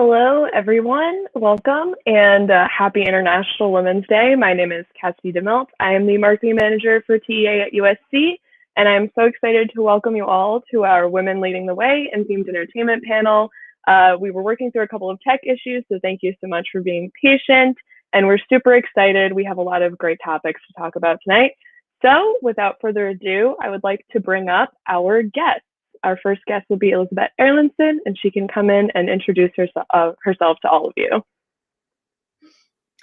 Hello, everyone. Welcome and happy International Women's Day. My name is Cassie DeMilt. I am the marketing manager for TEA at USC, and I'm so excited to welcome you all to our Women Leading the Way in Themed Entertainment panel. We were working through a couple of tech issues, so thank you so much for being patient, and we're super excited. We have a lot of great topics to talk about tonight. So without further ado, I would like to bring up our guest. Our first guest will be Elizabeth Erlinson, and she can come in and introduce herself to all of you.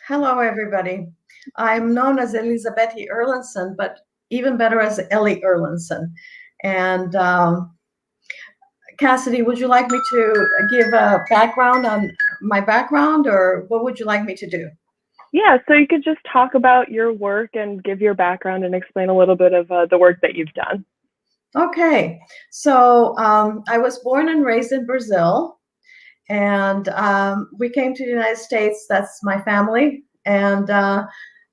Hello, everybody. I'm known as Elizabeth Erlinson, but even better as Ellie Erlinson. And Cassidy, would you like me to give a background on my background, or what would you like me to do? Yeah, so you could just talk about your work and give your background and explain a little bit of the work that you've done. Okay, so I was born and raised in Brazil, and we came to the United States. That's my family, and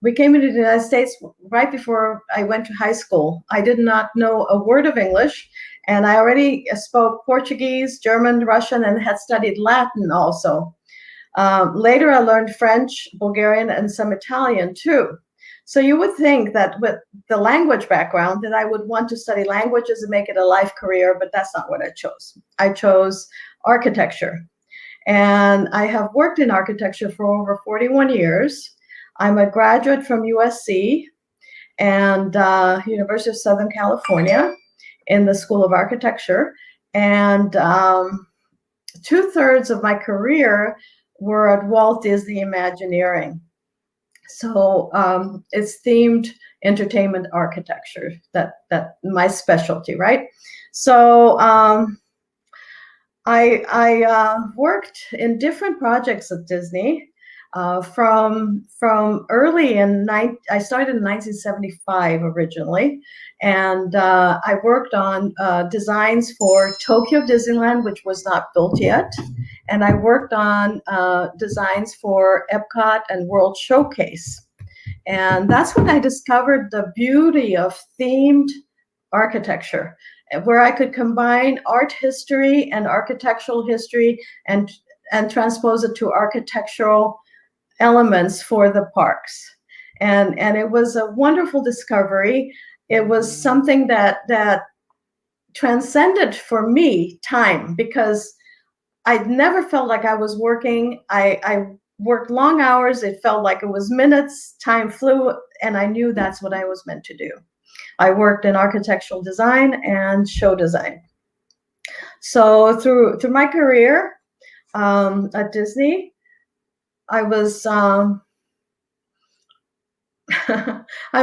we came into the United States right before I went to high school. I did not know a word of English, and I already spoke Portuguese, German, Russian, and had studied Latin also. Later, I learned French, Bulgarian, and some Italian too. So you would think that with the language background that I would want to study languages and make it a life career, but that's not what I chose. I chose architecture. And I have worked in architecture for over 41 years. I'm a graduate from USC and University of Southern California in the School of Architecture. And 2/3 of my career were at Walt Disney Imagineering. So it's themed entertainment architecture, that my specialty, right? So I worked in different projects at Disney from early I started in 1975 originally, and I worked on designs for Tokyo Disneyland, which was not built yet, and I worked on designs for Epcot and World Showcase. And that's when I discovered the beauty of themed architecture, where I could combine art history and architectural history and transpose it to architectural elements for the parks. And it was a wonderful discovery. It was something that transcended for me time, because I never felt like I was working. I worked long hours. It felt like it was minutes. Time flew, and I knew that's what I was meant to do. I worked in architectural design and show design. So through my career at Disney, I was I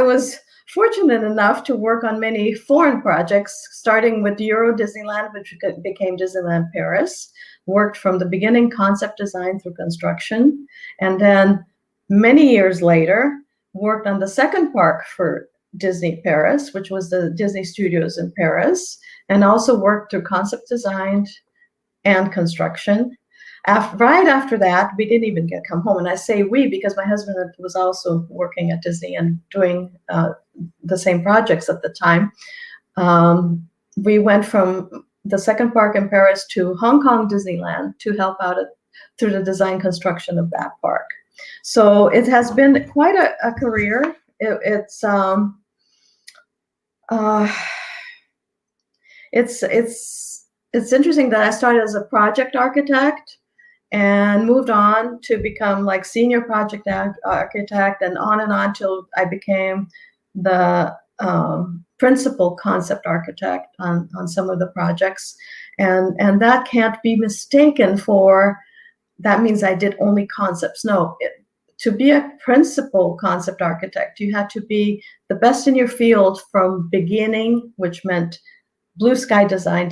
was fortunate enough to work on many foreign projects, starting with Euro Disneyland, which became Disneyland Paris. Worked from the beginning, concept design through construction, and then many years later, worked on the second park for Disney Paris, which was the Disney Studios in Paris, and also worked through concept design and construction. Right after that, we didn't even come home. And I say we because my husband was also working at Disney and doing the same projects at the time. We went from the second park in Paris to Hong Kong Disneyland to help out through the design construction of that park. So it has been quite a career. It's interesting that I started as a project architect and moved on to become like senior project architect, and on till I became the principal concept architect on some of the projects. And that can't be mistaken for, that means I did only concepts. No, to be a principal concept architect, you had to be the best in your field from beginning, which meant blue sky design,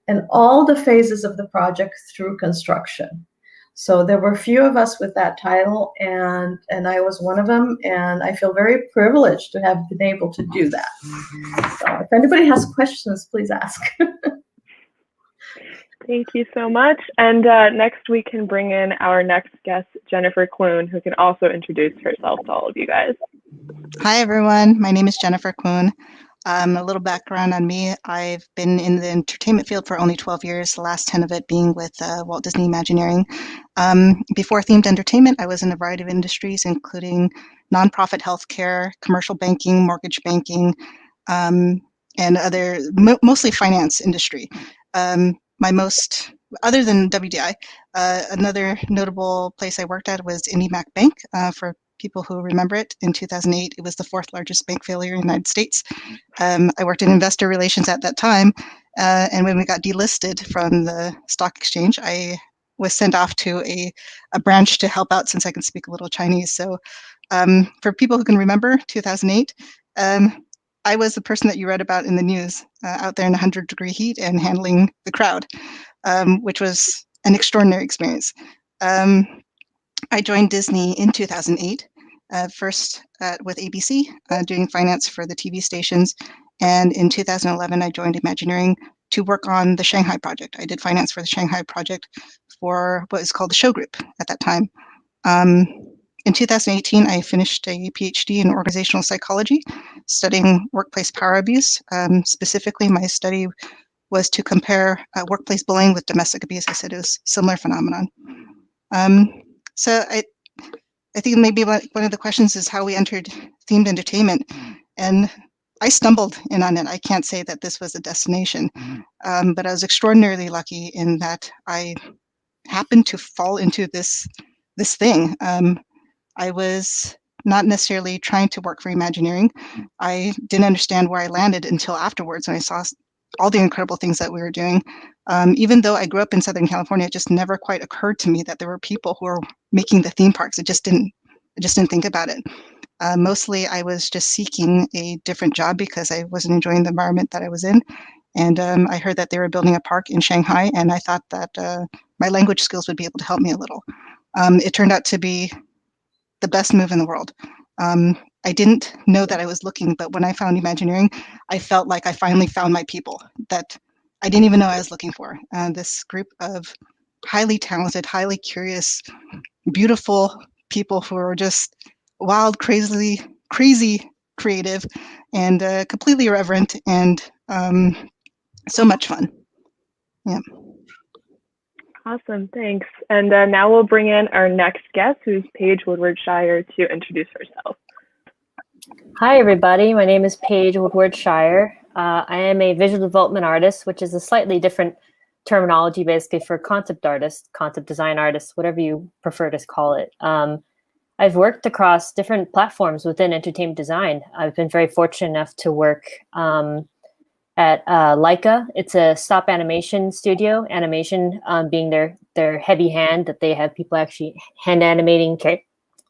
and all the phases of the project through construction. So there were a few of us with that title, and I was one of them, and I feel very privileged to have been able to do that. So if anybody has questions, please ask. Thank you so much. And next we can bring in our next guest, Jennifer Cloone, who can also introduce herself to all of you guys. Hi, everyone. My name is Jennifer Cloone. A little background on me. I've been in the entertainment field for only 12 years, the last 10 of it being with Walt Disney Imagineering. Before themed entertainment, I was in a variety of industries, including nonprofit healthcare, commercial banking, mortgage banking, and other, mostly finance industry. Other than WDI, another notable place I worked at was IndyMac Bank. For people who remember it, in 2008, it was the fourth largest bank failure in the United States. I worked in investor relations at that time, and when we got delisted from the stock exchange, I was sent off to a branch to help out since I can speak a little Chinese. So for people who can remember 2008, I was the person that you read about in the news, out there in 100-degree heat and handling the crowd, which was an extraordinary experience. I joined Disney in 2008, first with ABC, doing finance for the TV stations. And in 2011, I joined Imagineering to work on the Shanghai project. I did finance for the Shanghai project for what was called the Show Group at that time. In 2018, I finished a PhD in organizational psychology, studying workplace power abuse. Specifically, my study was to compare workplace bullying with domestic abuse. I said it was a similar phenomenon. So I think maybe one of the questions is how we entered themed entertainment. And I stumbled in on it. I can't say that this was a destination, but I was extraordinarily lucky in that I happened to fall into this thing. I was not necessarily trying to work for Imagineering. I didn't understand where I landed until afterwards when I saw all the incredible things that we were doing. Even though I grew up in Southern California, it just never quite occurred to me that there were people who were making the theme parks. I just didn't think about it. Mostly I was just seeking a different job because I wasn't enjoying the environment that I was in. And I heard that they were building a park in Shanghai, and I thought that my language skills would be able to help me a little. It turned out to be the best move in the world. I didn't know that I was looking, but when I found Imagineering, I felt like I finally found my people that I didn't even know I was looking for. This group of highly talented, highly curious, beautiful people who are just wild, crazy creative, and completely irreverent, and so much fun. Yeah. Awesome, thanks. And now we'll bring in our next guest, who's Paige Woodward Shire, to introduce herself. Hi, everybody. My name is Paige Woodward Shire. I am a visual development artist, which is a slightly different terminology, basically, for concept artist, concept design artist, whatever you prefer to call it. I've worked across different platforms within entertainment design. I've been very fortunate enough to work at Leica. It's a stop animation studio, animation being their heavy hand, that they have people actually hand animating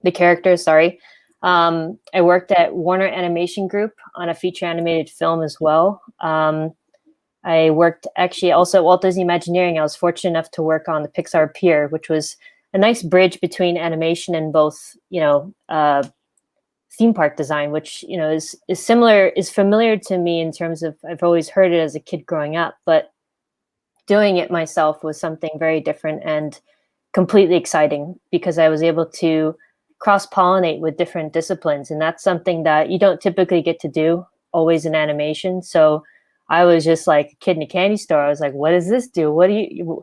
the characters, sorry. I worked at Warner Animation Group on a feature animated film as well. I worked actually also at Walt Disney Imagineering. I was fortunate enough to work on the Pixar Pier, which was a nice bridge between animation and both, theme park design, which, is familiar to me in terms of, I've always heard it as a kid growing up, but doing it myself was something very different and completely exciting because I was able to cross-pollinate with different disciplines. And that's something that you don't typically get to do always in animation. So I was just like a kid in a candy store. I was like, what does this do?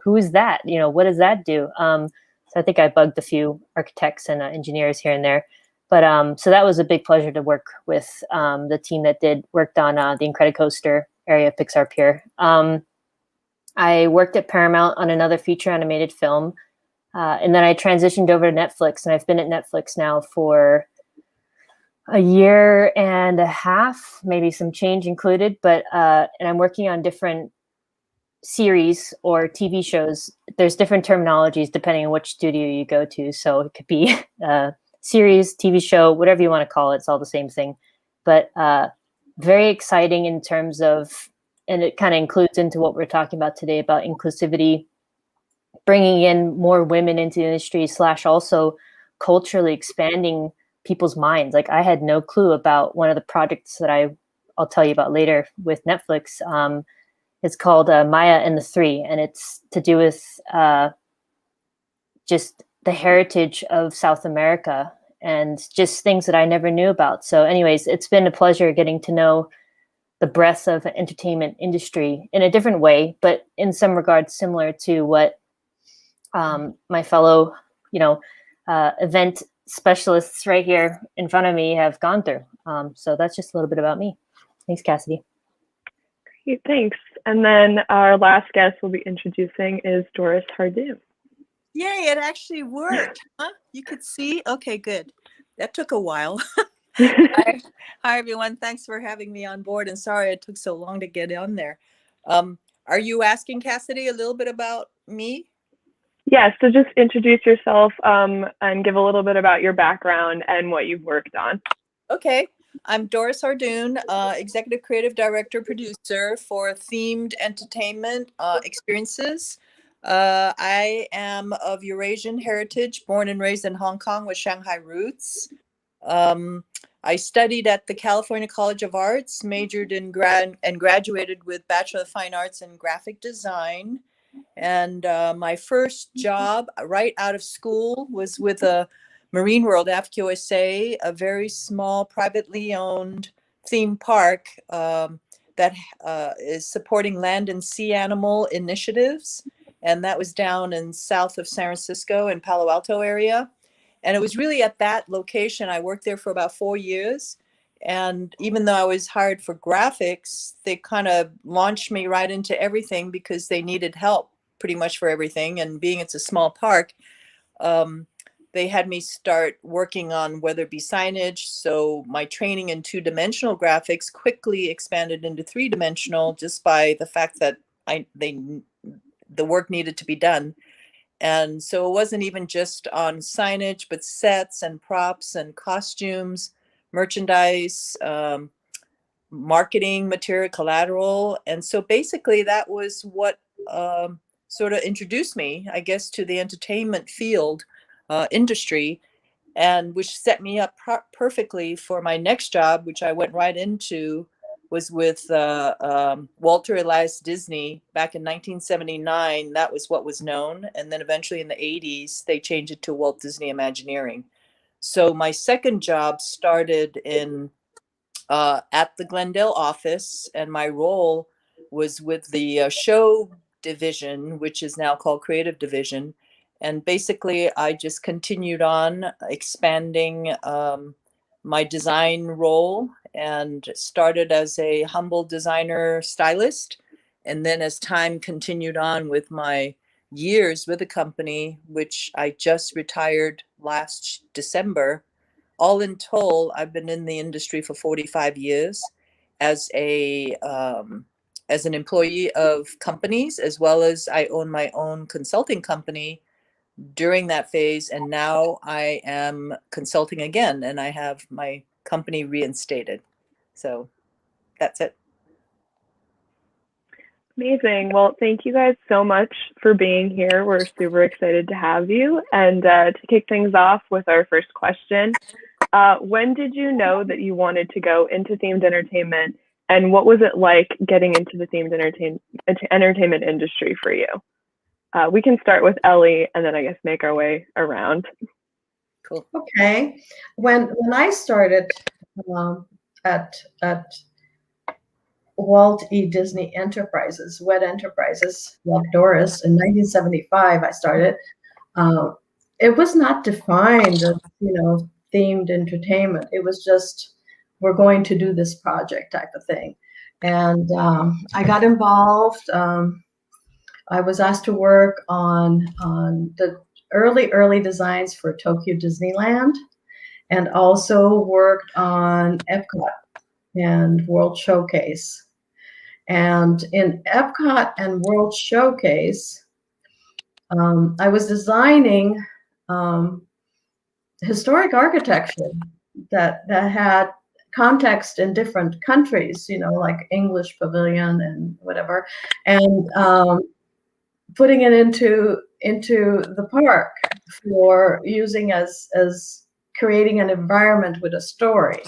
Who is that? What does that do? So I think I bugged a few architects and engineers here and there. But so that was a big pleasure to work with the team that worked on the Incredicoaster area of Pixar Pier. I worked at Paramount on another feature animated film. And then I transitioned over to Netflix, and I've been at Netflix now for a year and a half, maybe some change included. But and I'm working on different series or TV shows. There's different terminologies depending on which studio you go to. So it could be series, TV show, whatever you want to call it. It's all the same thing. But very exciting in terms of, and it kind of includes into what we're talking about today about inclusivity, bringing in more women into the industry / also culturally expanding people's minds. Like I had no clue about one of the projects that I'll tell you about later with Netflix. It's called Maya and the Three, and it's to do with just the heritage of South America and just things that I never knew about. So anyways, it's been a pleasure getting to know the breadth of the entertainment industry in a different way, but in some regards similar to what my fellow, event specialists right here in front of me have gone through. So that's just a little bit about me. Thanks, Cassidy. Great, thanks. And then our last guest we'll be introducing is Doris Hardoon. Yay, it actually worked. Huh? You could see? Okay, good. That took a while. Hi, everyone. Thanks for having me on board. And sorry it took so long to get on there. Are you asking Cassidy a little bit about me? Yeah, so just introduce yourself and give a little bit about your background and what you've worked on. Okay. I'm Doris Hardoon, Executive Creative Director, Producer for Themed Entertainment Experiences. I am of Eurasian heritage, born and raised in Hong Kong with Shanghai roots. I studied at the California College of Arts, majored in and graduated with Bachelor of Fine Arts in Graphic Design. And my first job right out of school was with a Marine World, Africa USA, a very small, privately owned theme park that is supporting land and sea animal initiatives. And that was down in south of San Francisco in Palo Alto area. And it was really at that location. I worked there for about 4 years. And even though I was hired for graphics, they kind of launched me right into everything because they needed help pretty much for everything. And being it's a small park, they had me start working on whether it be signage. So my training in 2-dimensional graphics quickly expanded into 3-dimensional just by the fact that the work needed to be done. And so it wasn't even just on signage, but sets and props and costumes, merchandise, marketing material, collateral. And so basically that was what sort of introduced me, I guess, to the entertainment field industry, and which set me up perfectly for my next job, which I went right into, was with Walter Elias Disney back in 1979. That was what was known. And then eventually in the 80s, they changed it to Walt Disney Imagineering. So my second job started in at the Glendale office, and my role was with the show division, which is now called Creative Division. And basically, I just continued on expanding my design role and started as a humble designer stylist. And then as time continued on with my years with the company, which I just retired last December, all in total, I've been in the industry for 45 years as an employee of companies, as well as I own my own consulting company during that phase. And now I am consulting again, and I have my company reinstated. So that's it. Amazing. Well, thank you guys so much for being here. We're super excited to have you. And to kick things off with our first question, when did you know that you wanted to go into themed entertainment, and what was it like getting into the themed entertainment industry for you? We can start with Ellie and then I guess make our way around. Cool. Okay. When I started at Walt E. Disney Enterprises, WED Enterprises, like Doris, in 1975, I started. It was not defined as, themed entertainment. It was just, we're going to do this project type of thing. And I got involved. I was asked to work on the early designs for Tokyo Disneyland, and also worked on Epcot and World Showcase. And in Epcot and World Showcase, I was designing historic architecture that had context in different countries, like English Pavilion and whatever, and putting it into the park for using as creating an environment with a story.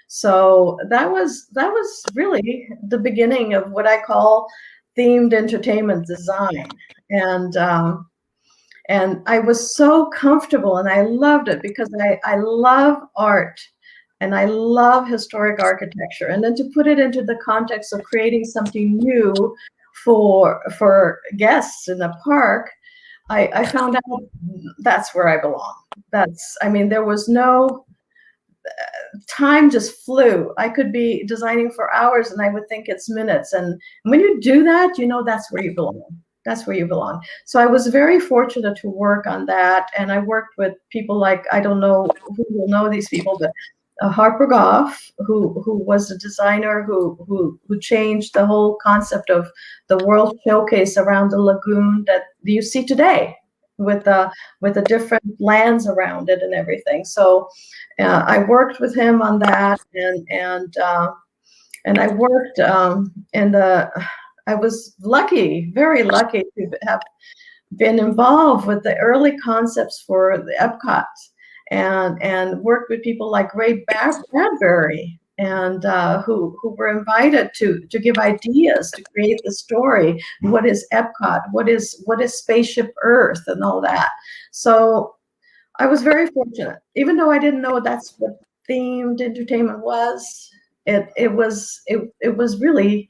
So that was really the beginning of what I call themed entertainment design. And I was so comfortable, and I loved it because I love art. and I love historic architecture. And then to put it into the context of creating something new for guests in a park, I found out that's where I belong. I mean, there was no time just flew. I could be designing for hours and I would think it's minutes. And when you do that, you know, that's where you belong. That's where you belong. So I was very fortunate to work on that. And I worked with people like, I don't know who will know these people, but Harper Goff, who was a designer who changed the whole concept of the World Showcase around the lagoon that you see today, with the different lands around it and everything. So I worked with him on that, and I worked in the. I was lucky, very lucky to have been involved with the early concepts for the Epcot, and worked with people like Ray Bradbury, and who were invited to give ideas to create the story. What is Epcot? What is Spaceship Earth and all that? So I was very fortunate, even though I didn't know that's what themed entertainment was. It was really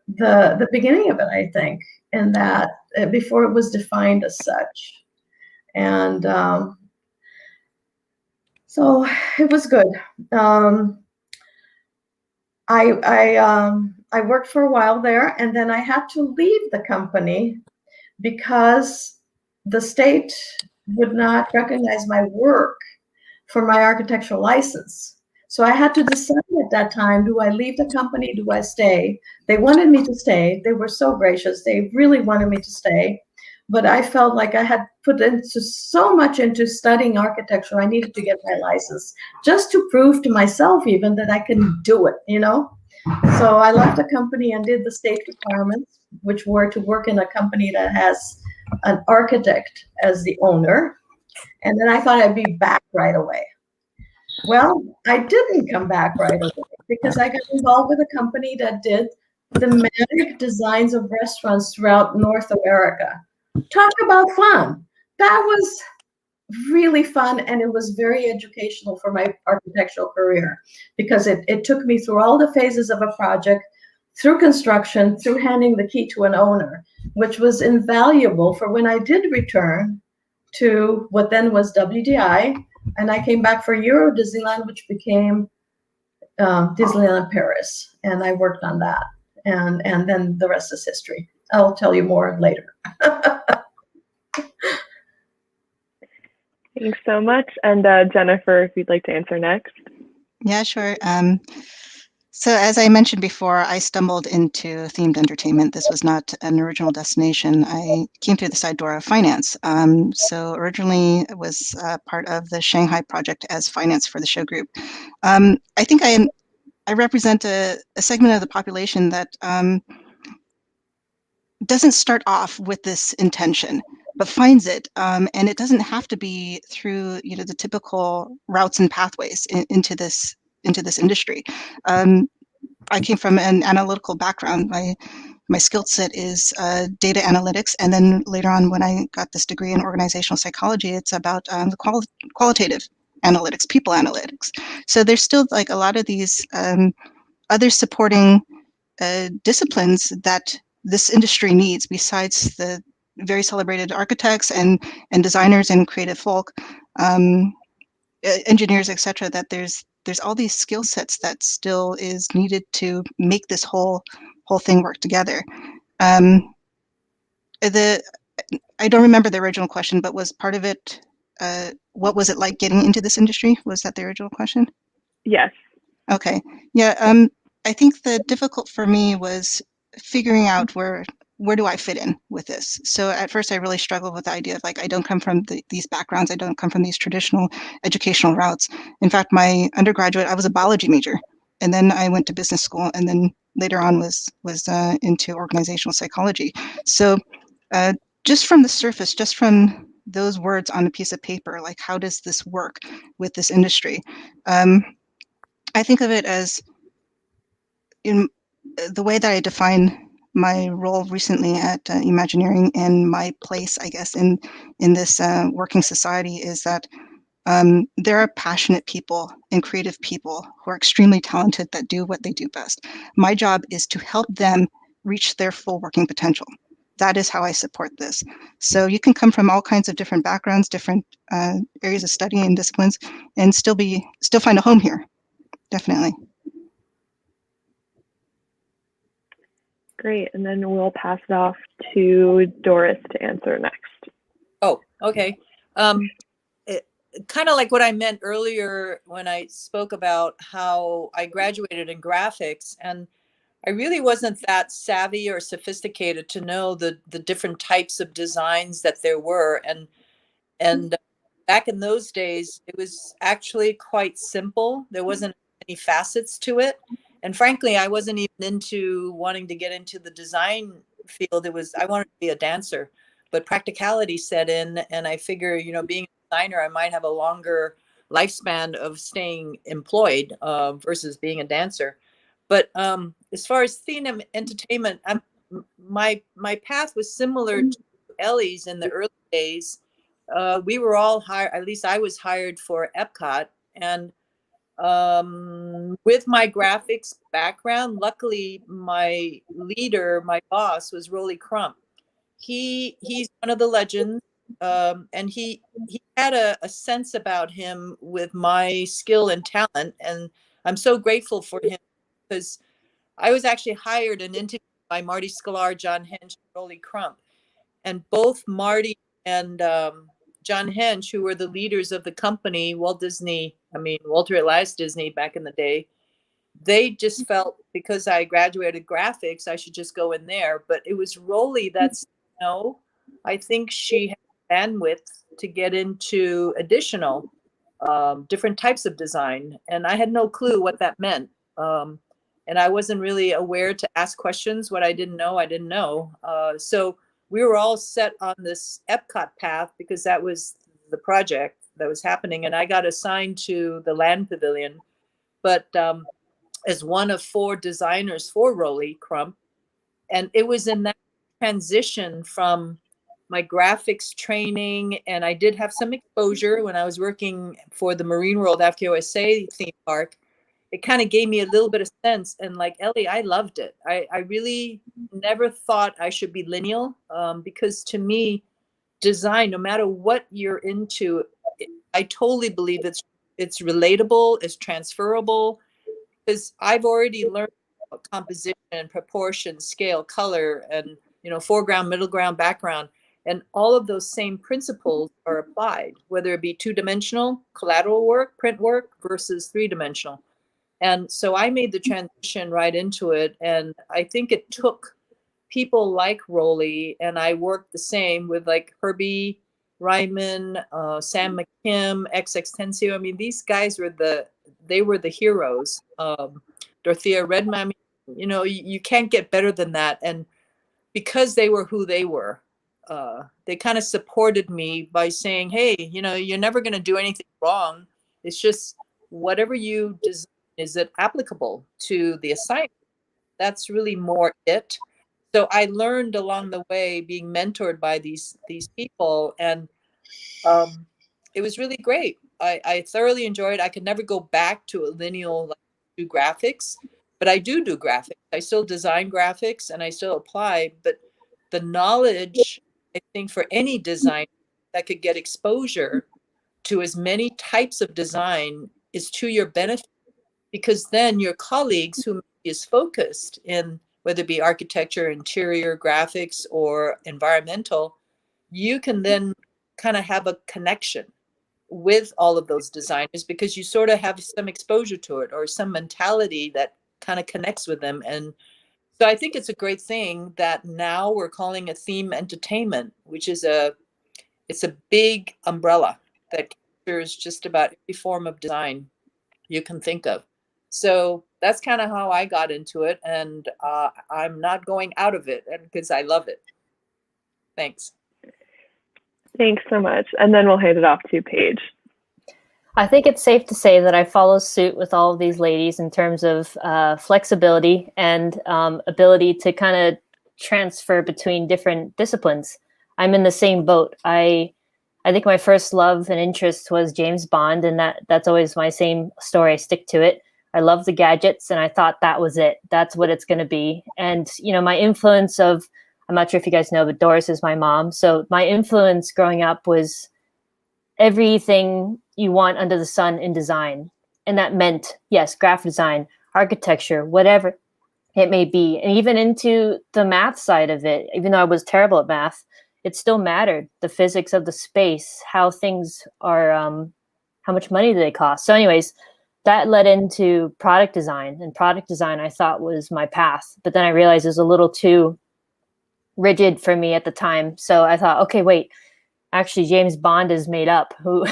the beginning of it, I think, and that before it was defined as such. And so it was good. I worked for a while there, and then I had to leave the company because the state would not recognize my work for my architectural license. So I had to decide at that time, do I leave the company? Do I stay? They wanted me to stay. They were so gracious. They really wanted me to stay. But I felt like I had put into so much into studying architecture. I needed to get my license just to prove to myself even that I can do it, you know? So I left the company and did the state requirements, which were to work in a company that has an architect as the owner. And then I thought I'd be back right away. Well, I didn't come back right away because I got involved with a company that did thematic designs of restaurants throughout North America. Talk about fun. That was really fun, and it was very educational for my architectural career because it took me through all the phases of a project, through construction, through handing the key to an owner, which was invaluable for when I did return to what then was WDI, and I came back for Euro Disneyland, which became Disneyland Paris, and I worked on that, and then the rest is history. I'll tell you more later. Thanks so much. And Jennifer, if you'd like to answer next. Yeah, sure. So as I mentioned before, I stumbled into themed entertainment. This was not an original destination. I came through the side door of finance. So originally it was part of the Shanghai project as finance for the show group. I think I represent a segment of the population that doesn't start off with this intention, but finds it, and it doesn't have to be through the typical routes and pathways into this industry. I came from an analytical background. My skill set is data analytics, and then later on, when I got this degree in organizational psychology, it's about the qualitative analytics, people analytics. So there's still like a lot of these other supporting disciplines that this industry needs, besides the very celebrated architects and designers and creative folk, engineers, etc. That there's all these skill sets that still is needed to make this whole thing work together. I don't remember the original question, but was part of it, what was it like getting into this industry? Was that the original question? Yes. Okay. Yeah. I think the difficult for me was figuring out where do I fit in with this. So at first I really struggled with the idea of like, I don't come from these backgrounds. I don't come from these traditional educational routes. In fact, my undergraduate, I was a biology major, and then I went to business school, and then later on was into organizational psychology. So just from the surface, just from those words on a piece of paper, like how does this work with this industry? I think of it as, in the way that I define my role recently at Imagineering and my place, I guess, in this working society, is that There are passionate people and creative people who are extremely talented that do what they do best. My job is to help them reach their full working potential. That is how I support this. So you can come from all kinds of different backgrounds, different areas of study and disciplines, and still find a home here. Definitely. Great. And then we'll pass it off to Doris to answer next. Oh, okay. Kind of like what I meant earlier when I spoke about how I graduated in graphics, and I really wasn't that savvy or sophisticated to know the different types of designs that there were. And back in those days, it was actually quite simple. There wasn't any facets to it. And frankly, I wasn't even into wanting to get into the design field. I wanted to be a dancer, but practicality set in, and I figure, being a designer, I might have a longer lifespan of staying employed versus being a dancer. But as far as theme and entertainment, my path was similar to Ellie's in the early days. We were all hired, at least I was hired for Epcot. And with my graphics background, luckily my leader, my boss, was Rolly Crump. He's one of the legends, and he had a sense about him with my skill and talent, and I'm so grateful for him, because I was actually hired and interviewed by Marty Sklar, John Hench, and Rolly Crump, and both Marty and John Hench, who were the leaders of the company, Walter Elias Disney back in the day, they just felt because I graduated graphics, I should just go in there. But it was Rolly that's, I think she had bandwidth to get into additional different types of design. And I had no clue what that meant. And I wasn't really aware to ask questions. What I didn't know. So we were all set on this Epcot path because that was the project that was happening. And I got assigned to the Land Pavilion, but as one of 4 designers for Rolly Crump. And it was in that transition from my graphics training, and I did have some exposure when I was working for the Marine World FKOSA theme park. It kind of gave me a little bit of sense. And like Ellie, I loved it. I really never thought I should be lineal, because to me, design, no matter what you're into, I totally believe it's relatable, it's transferable, because I've already learned about composition, proportion, scale, color, and foreground, middle ground, background. And all of those same principles are applied, whether it be 2-dimensional collateral work, print work, versus 3-dimensional. And so I made the transition right into it. And I think it took people like Rolly, and I worked the same with like Herbie Ryman, Sam McKim, XX Tensio. I mean, these guys were the heroes. Dorothea Redman, you can't get better than that. And because they were who they were, they kind of supported me by saying, hey, you're never going to do anything wrong. It's just whatever you design, is it applicable to the assignment? That's really more it. So I learned along the way, being mentored by these people, and it was really great. I thoroughly enjoyed. I could never go back to a lineal do graphics, but I do graphics. I still design graphics and I still apply. But the knowledge, I think, for any design that could get exposure to as many types of design is to your benefit, because then your colleagues who is focused in whether it be architecture, interior, graphics, or environmental, you can then kind of have a connection with all of those designers because you sort of have some exposure to it or some mentality that kind of connects with them. And so I think it's a great thing that now we're calling a theme entertainment, which is it's a big umbrella that captures just about every form of design you can think of. So that's kind of how I got into it, and I'm not going out of it because I love it. Thanks. Thanks so much. And then we'll hand it off to Paige. I think it's safe to say that I follow suit with all of these ladies in terms of flexibility and ability to kind of transfer between different disciplines. I'm in the same boat. I I think my first love and interest was James Bond, and that's always my same story. I stick to it. I love the gadgets, and I thought that was it. That's what it's going to be. And, you know, my influence of, I'm not sure if you guys know, but Doris is my mom. So my influence growing up was everything you want under the sun in design. And that meant, yes, graphic design, architecture, whatever it may be. And even into the math side of it, even though I was terrible at math, it still mattered. The physics of the space, how things are, how much money do they cost? So anyways, that led into product design, and product design I thought was my path. But then I realized it was a little too rigid for me at the time. So I thought, okay, wait, actually James Bond is made up. Who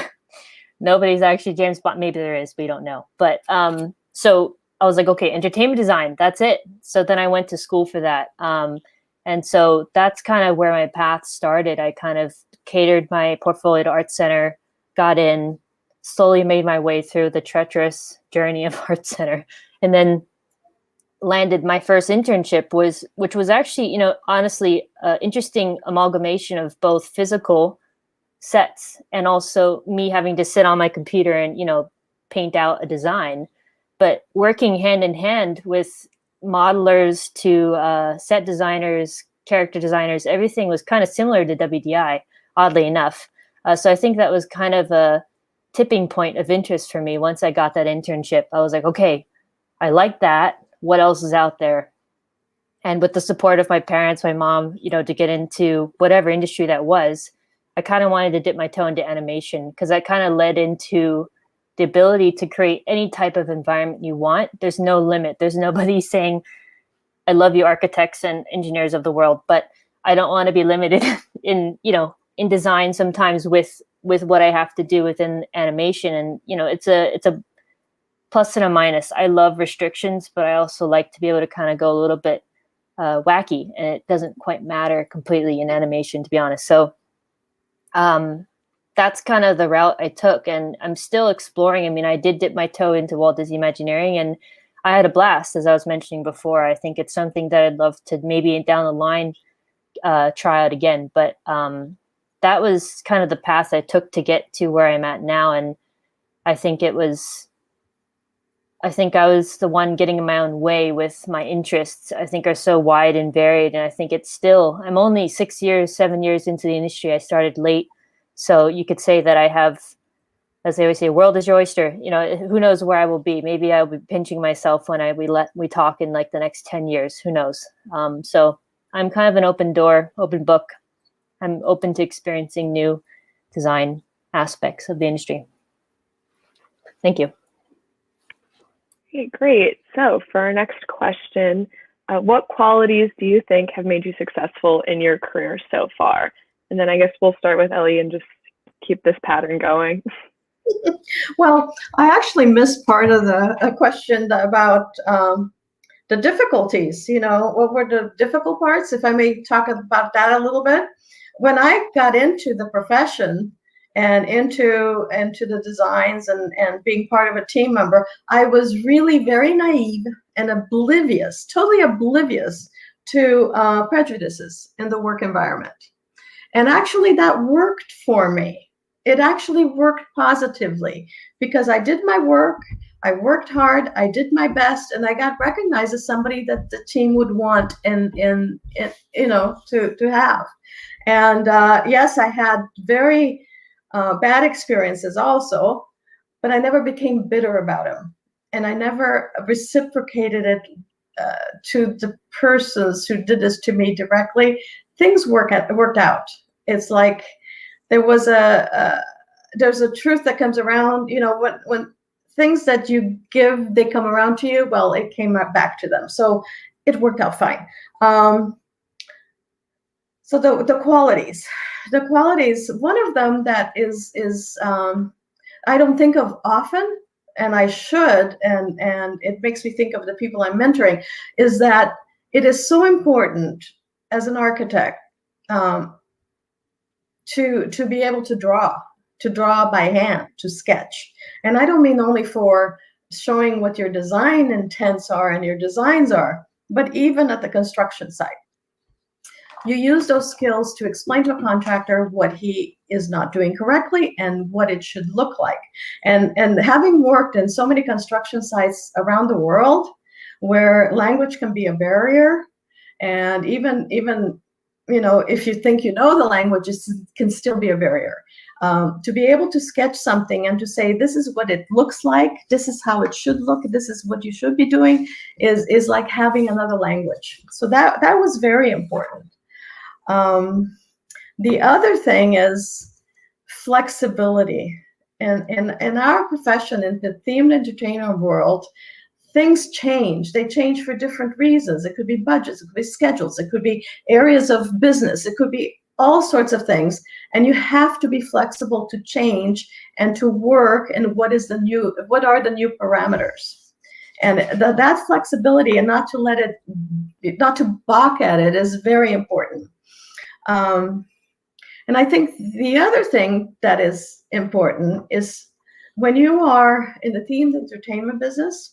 nobody's actually James Bond. Maybe there is, we don't know. But so I was like, okay, entertainment design, that's it. So then I went to school for that. And so that's kind of where my path started. I kind of catered my portfolio to Art Center, got in, slowly made my way through the treacherous journey of Art Center, and then landed my first internship, which was actually, you know, honestly, interesting amalgamation of both physical sets and also me having to sit on my computer and, you know, paint out a design, but working hand in hand with modelers to set designers, character designers. Everything was kind of similar to WDI, oddly enough. So I think that was kind of a tipping point of interest for me. Once I got that internship, I was like, okay, I like that. What else is out there? And with the support of my parents, my mom, you know, to get into whatever industry that was, I kind of wanted to dip my toe into animation, because that kind of led into the ability to create any type of environment you want. There's no limit. There's nobody saying, I love you, architects and engineers of the world, but I don't want to be limited in, you know, in design sometimes with what I have to do within animation. And, you know, it's a plus and a minus. I love restrictions, but I also like to be able to kind of go a little bit wacky, and it doesn't quite matter completely in animation, to be honest. So that's kind of the route I took, and I'm still exploring. I mean, I did dip my toe into Walt Disney Imagineering, and I had a blast, as I was mentioning before. I think it's something that I'd love to maybe down the line try out again. But that was kind of the path I took to get to where I'm at now. And I think I was the one getting in my own way with my interests. I think are so wide and varied. And I think it's still, I'm only 7 years into the industry. I started late. So you could say that I have, as they always say, world is your oyster. You know, who knows where I will be? Maybe I'll be pinching myself when we talk in like the next 10 years. Who knows? So I'm kind of an open door, open book. I'm open to experiencing new design aspects of the industry. Thank you. Okay, great. So for our next question, what qualities do you think have made you successful in your career so far? And then I guess we'll start with Ellie and just keep this pattern going. Well, I actually missed part of the question about the difficulties. You know, what were the difficult parts? If I may talk about that a little bit. When I got into the profession and into the designs and being part of a team member, I was really very naive and oblivious, totally oblivious to prejudices in the work environment. And actually that worked for me. It actually worked positively because I did my work, I worked hard, I did my best, and I got recognized as somebody that the team would want and you know, to have. And yes, I had very bad experiences also, but I never became bitter about them. And I never reciprocated it to the persons who did this to me directly. Things worked out. It's like there's a truth that comes around, you know, when things that you give, they come around to you, well, it came back to them. So it worked out fine. So the qualities, one of them that is I don't think of often, and I should, and it makes me think of the people I'm mentoring, is that it is so important as an architect to be able to draw by hand, to sketch. And I don't mean only for showing what your design intents are and your designs are, but even at the construction site. you use those skills to explain to a contractor what he is not doing correctly and what it should look like. And having worked in so many construction sites around the world where language can be a barrier, and even if you think you know the language, it can still be a barrier. To be able to sketch something and to say, this is what it looks like, this is how it should look, this is what you should be doing, is like having another language. So that was very important. The other thing is flexibility. And in our profession, in the themed entertainment world, things change. They change for different reasons. It could be budgets, it could be schedules, it could be areas of business, it could be all sorts of things. And you have to be flexible to change and to work and what are the new parameters. And that flexibility, and not to balk at it, is very important. And I think the other thing that is important is when you are in the themed entertainment business,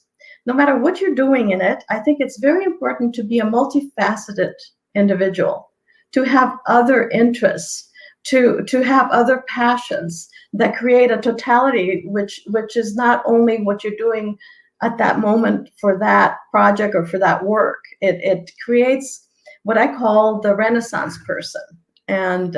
no matter what you're doing in it, I think it's very important to be a multifaceted individual, to have other interests, to have other passions that create a totality, which is not only what you're doing at that moment for that project or for that work. It creates what I call the Renaissance person. And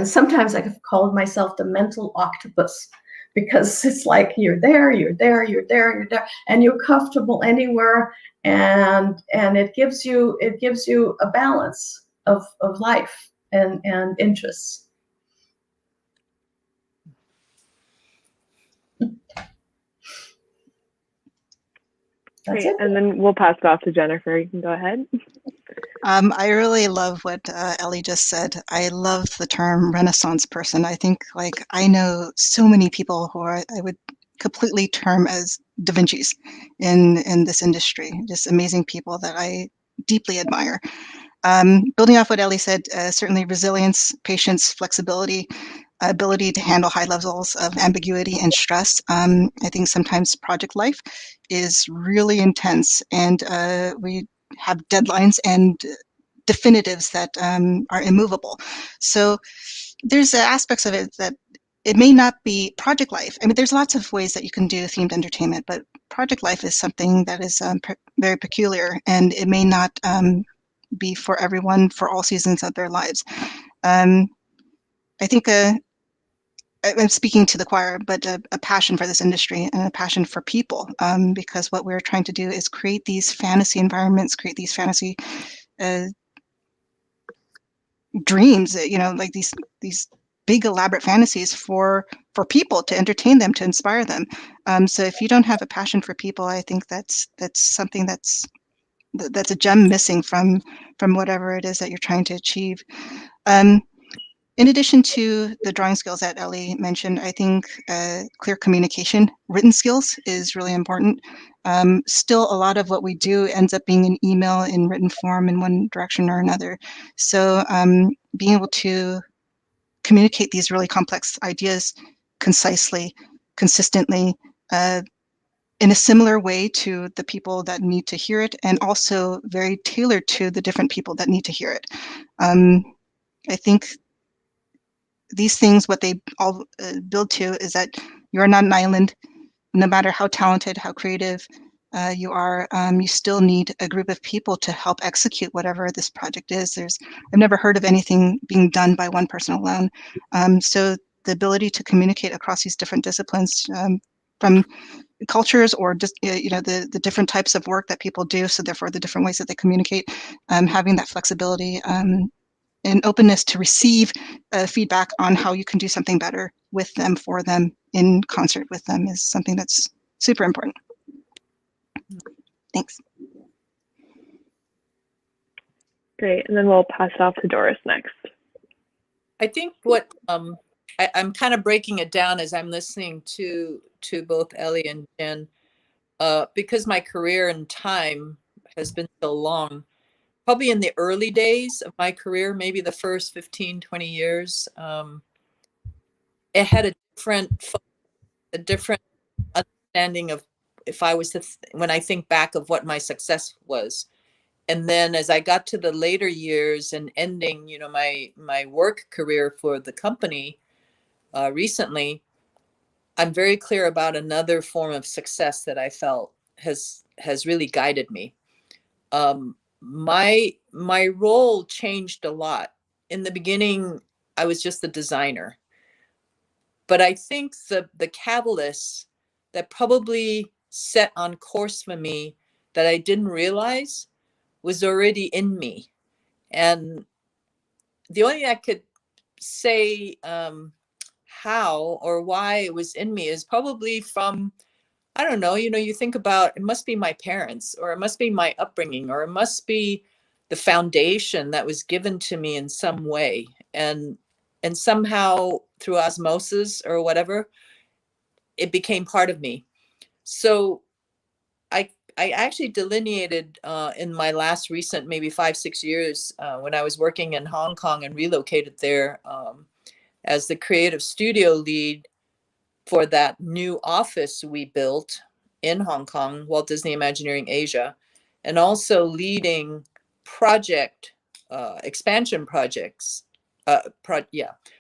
sometimes I've called myself the mental octopus, because it's like you're there, and you're comfortable anywhere, and it gives you a balance of life and interests. That's Great. it. And then we'll pass it off to Jennifer. You can go ahead. I really love what Ellie just said. I love the term Renaissance person. I think, like, I know so many people who I would completely term as Da Vinci's in this industry. Just amazing people that I deeply admire. Building off what Ellie said, certainly resilience, patience, flexibility, ability to handle high levels of ambiguity and stress. I think sometimes project life is really intense, and we have deadlines and definitives that are immovable. So there's aspects of it that it may not be project life. I mean, there's lots of ways that you can do themed entertainment, but project life is something that is very peculiar, and it may not be for everyone for all seasons of their lives. I think I'm speaking to the choir, but a passion for this industry and a passion for people, because what we're trying to do is create these fantasy environments, create these fantasy dreams, like these big elaborate fantasies for people, to entertain them, to inspire them. So if you don't have a passion for people, I think that's something that's a gem missing from whatever it is that you're trying to achieve. In addition to the drawing skills that Ellie mentioned, I think clear communication, written skills is really important. Still, a lot of what we do ends up being an email in written form in one direction or another. So being able to communicate these really complex ideas concisely, consistently, in a similar way to the people that need to hear it, and also very tailored to the different people that need to hear it. I think these things, what they all build to, is that you're not an island. No matter how talented, how creative you are, you still need a group of people to help execute whatever this project is. I've never heard of anything being done by one person alone. So the ability to communicate across these different disciplines, from cultures, or just the different types of work that people do, so therefore the different ways that they communicate, having that flexibility and openness to receive feedback on how you can do something better with them, for them, in concert with them, is something that's super important. Thanks. Great. And then we'll pass it off to Doris next. I think what I'm kind of breaking it down as I'm listening to both Ellie and Jen, because my career and time has been so long. Probably in the early days of my career, maybe the first 15, 20 years, it had a different understanding of, if I was to, when I think back of what my success was, And then as I got to the later years and ending, you know, my work career for the company recently, I'm very clear about another form of success that I felt has really guided me. My role changed a lot. In the beginning, I was just the designer. But I think the catalyst that probably set on course for me that I didn't realize was already in me. And the only thing I could say how or why it was in me is probably from, I don't know, you know, you think about it must be my parents, or it must be my upbringing, or it must be the foundation that was given to me in some way. And somehow through osmosis or whatever, it became part of me. So I actually delineated in my last recent, maybe 5-6 years, when I was working in Hong Kong and relocated there as the creative studio lead for that new office we built in Hong Kong, Walt Disney Imagineering Asia, and also leading project expansion projects.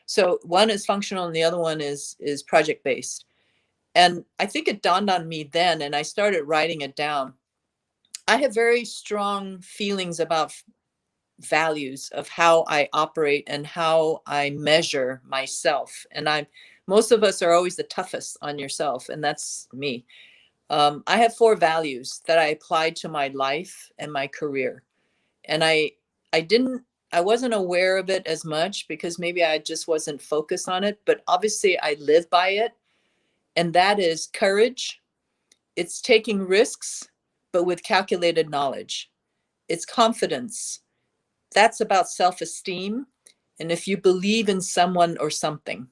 So one is functional and the other one is project based. And I think it dawned on me then, and I started writing it down. I have very strong feelings about values of how I operate and how I measure myself. And most of us are always the toughest on yourself, and that's me. I have 4 values that I applied to my life and my career. And I wasn't aware of it as much because maybe I just wasn't focused on it, but obviously I live by it. And that is courage. It's taking risks, but with calculated knowledge. It's confidence. That's about self-esteem. And if you believe in someone or something.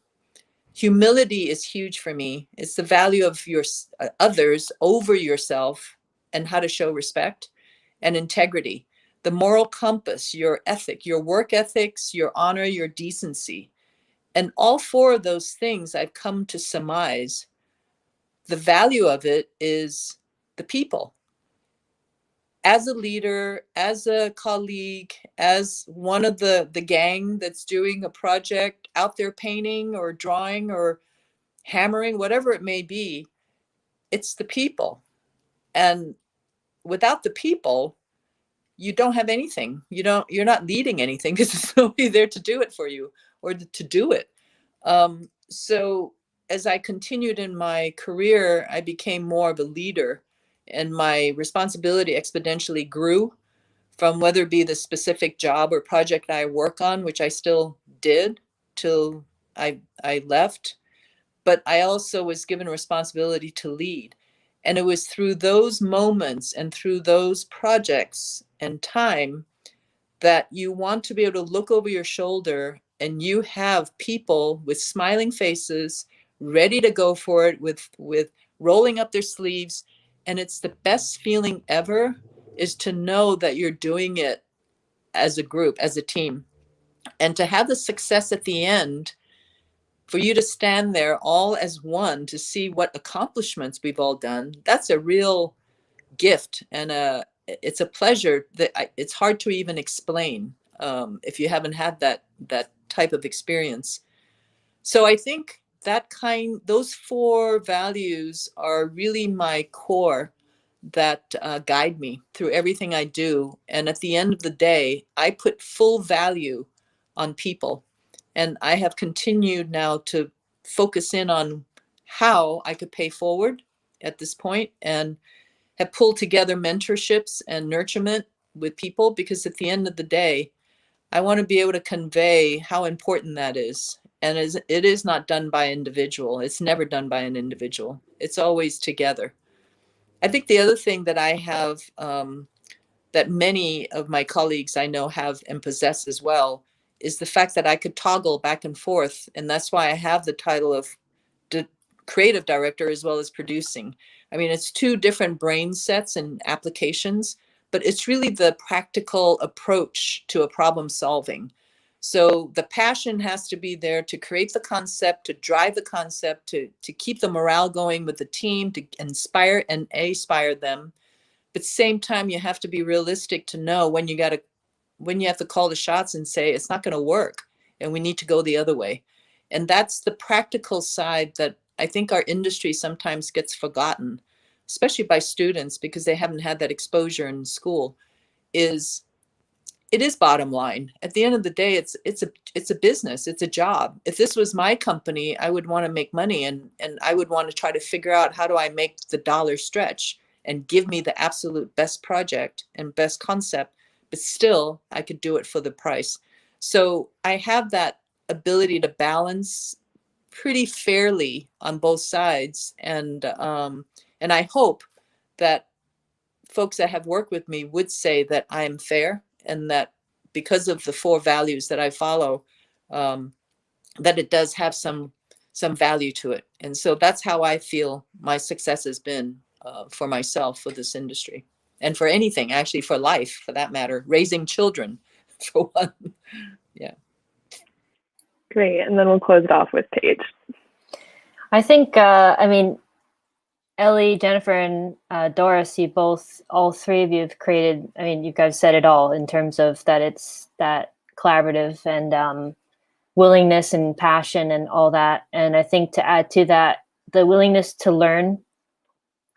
Humility is huge for me. It's the value of your others over yourself and how to show respect. And integrity, the moral compass, your ethic, your work ethics, your honor, your decency. And all 4 of those things I've come to surmise. The value of it is the people. As a leader, as a colleague, as one of the gang that's doing a project out there painting or drawing or hammering, whatever it may be, it's the people. And without the people, you don't have anything. You're not leading anything because there's nobody there to do it for you or to do it. So as I continued in my career, I became more of a leader, and my responsibility exponentially grew from whether it be the specific job or project I work on, which I still did till I left. But I also was given a responsibility to lead. And it was through those moments and through those projects and time that you want to be able to look over your shoulder and you have people with smiling faces ready to go for it with rolling up their sleeves. And it's the best feeling ever is to know that you're doing it as a group, as a team, and to have the success at the end, for you to stand there all as one to see what accomplishments we've all done. That's a real gift, and it's a pleasure that it's hard to even explain if you haven't had that type of experience. So I think those 4 values are really my core that guide me through everything I do. And at the end of the day, I put full value on people. And I have continued now to focus in on how I could pay forward at this point, and have pulled together mentorships and nurturement with people, because at the end of the day, I want to be able to convey how important that is. And it is not done by an individual. It's never done by an individual. It's always together. I think the other thing that I have, that many of my colleagues I know have and possess as well, is the fact that I could toggle back and forth. And that's why I have the title of creative director as well as producing. I mean, it's 2 different brain sets and applications, but it's really the practical approach to a problem solving. So the passion has to be there to create the concept, to drive the concept, to keep the morale going with the team, to inspire and aspire them, But same time, you have to be realistic to know when you have to call the shots and say, it's not going to work and we need to go the other way. And that's the practical side that I think our industry sometimes gets forgotten, especially by students, because they haven't had that exposure in school. It is bottom line. At the end of the day, it's a business, it's a job. If this was my company, I would want to make money, and I would want to try to figure out, how do I make the dollar stretch and give me the absolute best project and best concept, but still I could do it for the price. So I have that ability to balance pretty fairly on both sides, and I hope that folks that have worked with me would say that I am fair, and that because of the 4 values that I follow, that it does have some value to it. And so that's how I feel my success has been for myself, for this industry, and for anything, actually, for life, for that matter, raising children, for one. Yeah. Great. And then we'll close it off with Paige. I think, I mean, Ellie, Jennifer, and Doris, all 3 of you have created, I mean, you guys said it all in terms of that it's that collaborative and willingness and passion and all that. And I think to add to that, the willingness to learn,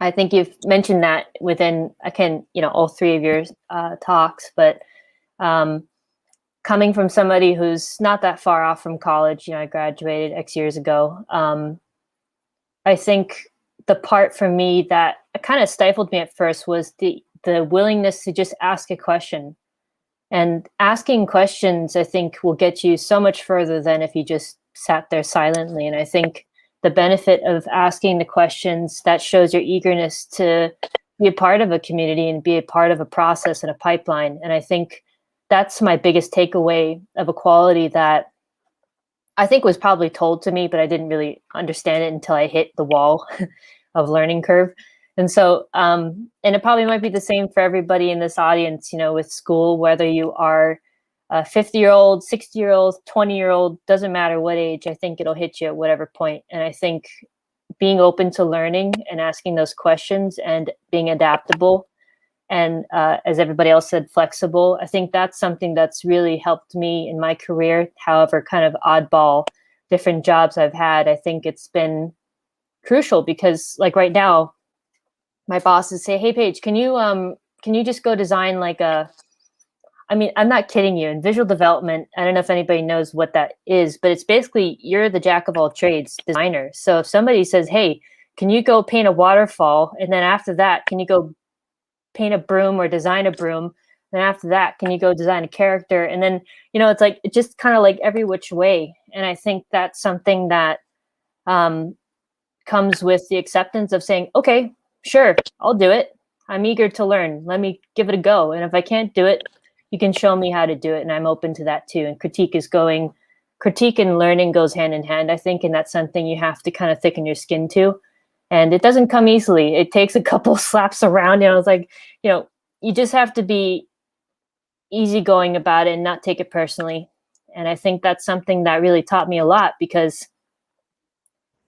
I think you've mentioned that within, again, all 3 of your talks, but coming from somebody who's not that far off from college, I graduated X years ago. I think the part for me that kind of stifled me at first was the willingness to just ask a question. And asking questions, I think, will get you so much further than if you just sat there silently. And I think the benefit of asking the questions, that shows your eagerness to be a part of a community and be a part of a process and a pipeline. And I think that's my biggest takeaway of a quality that I think was probably told to me, but I didn't really understand it until I hit the wall of learning curve. And so, and it probably might be the same for everybody in this audience, with school, whether you are a 50-year-old, 60-year-old, 20-year-old, doesn't matter what age, I think it'll hit you at whatever point. And I think being open to learning and asking those questions and being adaptable and, as everybody else said, flexible, I think that's something that's really helped me in my career, however kind of oddball different jobs I've had. I think it's been crucial because, like, right now, my bosses say, "Hey, Paige, can you just go design like I mean, I'm not kidding you. In visual development, I don't know if anybody knows what that is, but it's basically you're the jack of all trades designer. So if somebody says, "Hey, can you go paint a waterfall?" And then after that, can you go paint a broom or design a broom? And after that, can you go design a character? And then, it's like, it just kind of like every which way. And I think that's something that comes with the acceptance of saying, okay, sure, I'll do it. I'm eager to learn. Let me give it a go. And if I can't do it, you can show me how to do it. And I'm open to that too. And critique and learning goes hand in hand, I think. And that's something you have to kind of thicken your skin to. And it doesn't come easily. It takes a couple slaps around. It's like, you just have to be easygoing about it and not take it personally. And I think that's something that really taught me a lot, because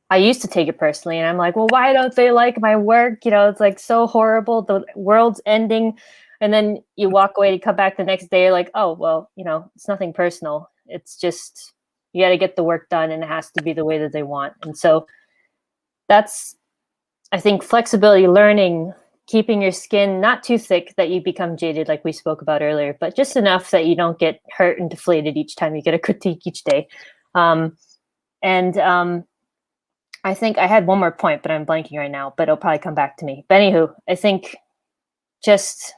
I used to take it personally. And I'm like, well, why don't they like my work? It's like so horrible. The world's ending. And then you walk away to come back the next day. You're like, oh, well, it's nothing personal. It's just, you got to get the work done, and it has to be the way that they want. And so that's, I think, flexibility, learning, keeping your skin not too thick that you become jaded, like we spoke about earlier, but just enough that you don't get hurt and deflated each time you get a critique each day. I think I had one more point, but I'm blanking right now, but it'll probably come back to me. But anywho, I think just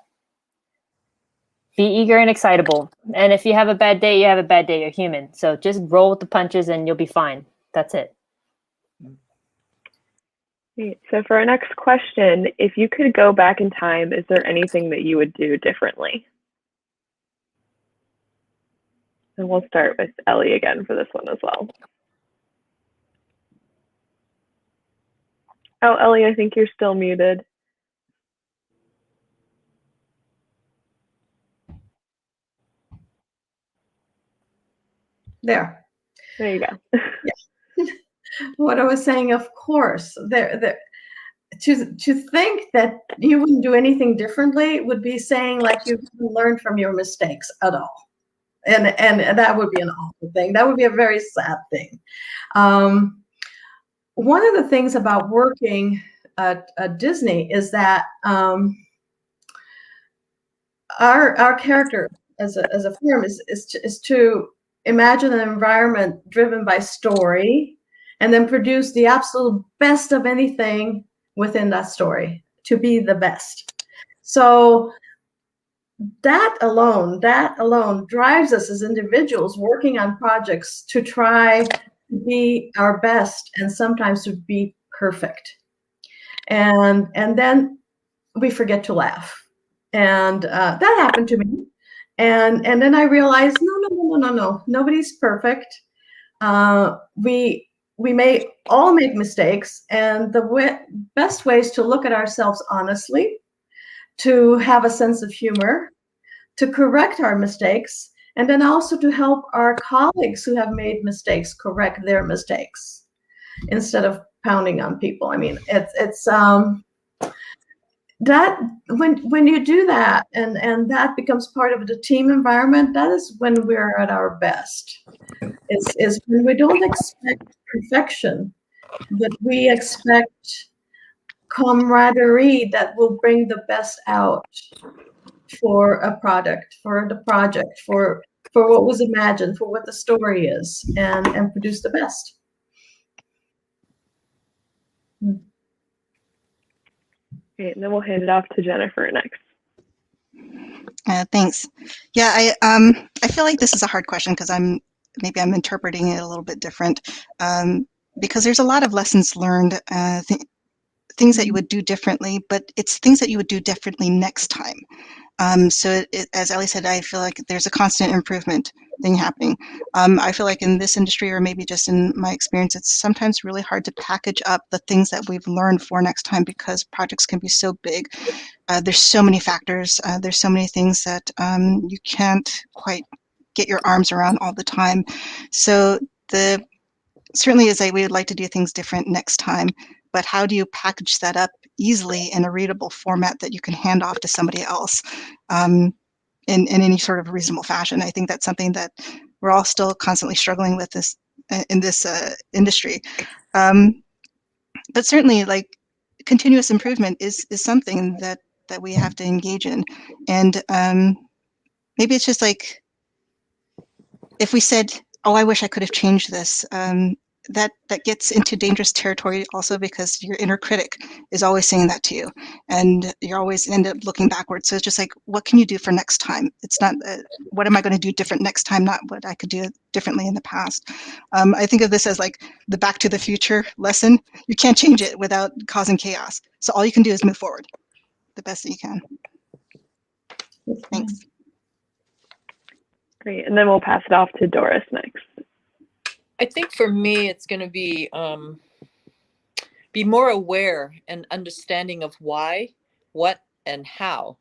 be eager and excitable. And if you have a bad day, you have a bad day. You're human. So just roll with the punches and you'll be fine. That's it. Great. So for our next question, if you could go back in time, is there anything that you would do differently? And we'll start with Ellie again for this one as well. Oh, Ellie, I think you're still muted. There you go. Yeah. What I was saying, of course, to think that you wouldn't do anything differently would be saying like you haven't learned from your mistakes at all. And that would be an awful thing. That would be a very sad thing. One of the things about working at Disney is that our character as a firm is to imagine an environment driven by story and then produce the absolute best of anything within that story to be the best. So that alone drives us as individuals working on projects to try to be our best and sometimes to be perfect. And then we forget to laugh. And that happened to me. And then I realized, no, nobody's perfect. We may all make mistakes, and the best ways to look at ourselves honestly, to have a sense of humor, to correct our mistakes, and then also to help our colleagues who have made mistakes correct their mistakes instead of pounding on people. I mean, it's that when you do that and that becomes part of the team environment, that is when we're at our best. Is when we don't expect perfection, but we expect camaraderie that will bring the best out for a product, for the project, for what was imagined, for what the story is, and produce the best. Great, and then we'll hand it off to Jennifer next. Thanks. Yeah, I feel like this is a hard question because maybe I'm interpreting it a little bit different, because there's a lot of lessons learned, things that you would do differently, but it's things that you would do differently next time. So as Ellie said, I feel like there's a constant improvement thing happening. I feel like in this industry, or maybe just in my experience, it's sometimes really hard to package up the things that we've learned for next time because projects can be so big. There's so many factors. There's so many things that you can't quite get your arms around all the time. So certainly is we would like to do things different next time, but how do you package that up easily in a readable format that you can hand off to somebody else in any sort of reasonable fashion? I think that's something that we're all still constantly struggling with in this industry. But certainly, like, continuous improvement is something that we have to engage in. And maybe it's just like, if we said, oh, I wish I could have changed this, that gets into dangerous territory also, because your inner critic is always saying that to you, and you always end up looking backwards. So it's just like, what can you do for next time? It's not what am I going to do different next time, not what I could do differently in the past. I think of this as like the Back to the Future lesson. You can't change it without causing chaos. So all you can do is move forward the best that you can. Thanks. Great, and then we'll pass it off to Doris next. I think for me, it's going to be more aware and understanding of why, what, and how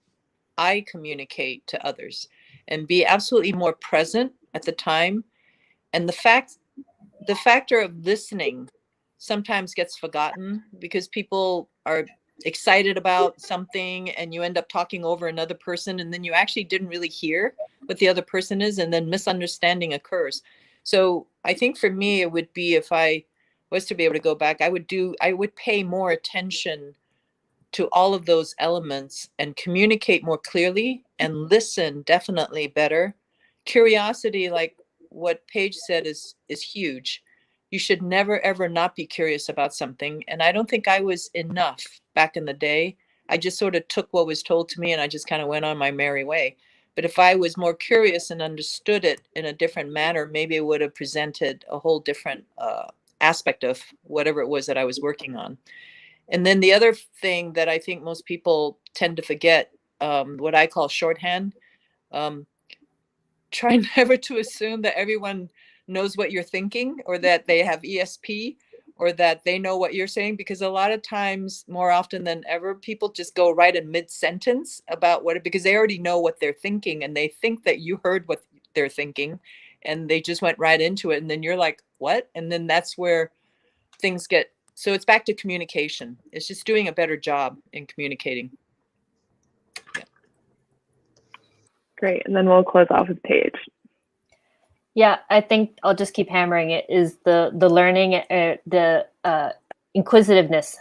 I communicate to others, and be absolutely more present at the time. And the factor of listening sometimes gets forgotten because people are excited about something and you end up talking over another person, and then you actually didn't really hear what the other person is, and then misunderstanding occurs. So I think for me, it would be, if I was to be able to go back, I would pay more attention to all of those elements and communicate more clearly and listen definitely better. Curiosity, like what Paige said, is huge. You should never, ever not be curious about something. And I don't think I was enough back in the day. I just sort of took what was told to me and I just kind of went on my merry way. But if I was more curious and understood it in a different manner, maybe it would have presented a whole different aspect of whatever it was that I was working on. And then the other thing that I think most people tend to forget, what I call shorthand, try never to assume that everyone knows what you're thinking, or that they have ESP, or that they know what you're saying, because a lot of times, more often than ever, people just go right in mid-sentence about because they already know what they're thinking, and they think that you heard what they're thinking, and they just went right into it, and then you're like, what? And then that's where things get So it's back to communication. It's just doing a better job in communicating. Yeah. Great. And then we'll close off with Paige. Yeah, I think I'll just keep hammering it is the learning, the inquisitiveness.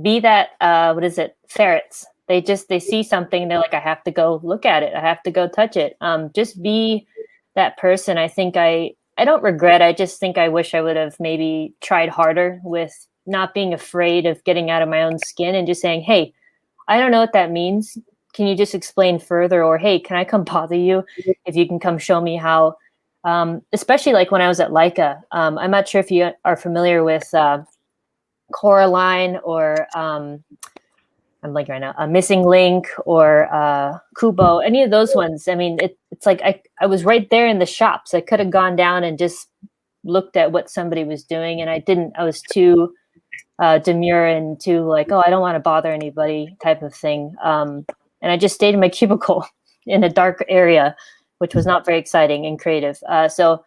Be that, what is it? Ferrets. They see something. They're like, I have to go look at it. I have to go touch it. Just be that person. I think I don't regret. I just think I wish I would have maybe tried harder with not being afraid of getting out of my own skin and just saying, hey, I don't know what that means. Can you just explain further? Or, hey, can I come bother you if you can come show me how, especially like when I was at Leica. I'm not sure if you are familiar with Coraline or I'm blanking right now, Missing Link or Kubo, any of those ones. I mean, it's like I was right there in the shops. I could have gone down and just looked at what somebody was doing, and I didn't. I was too demure and too like, oh, I don't want to bother anybody type of thing. And I just stayed in my cubicle in a dark area, which was not very exciting and creative. So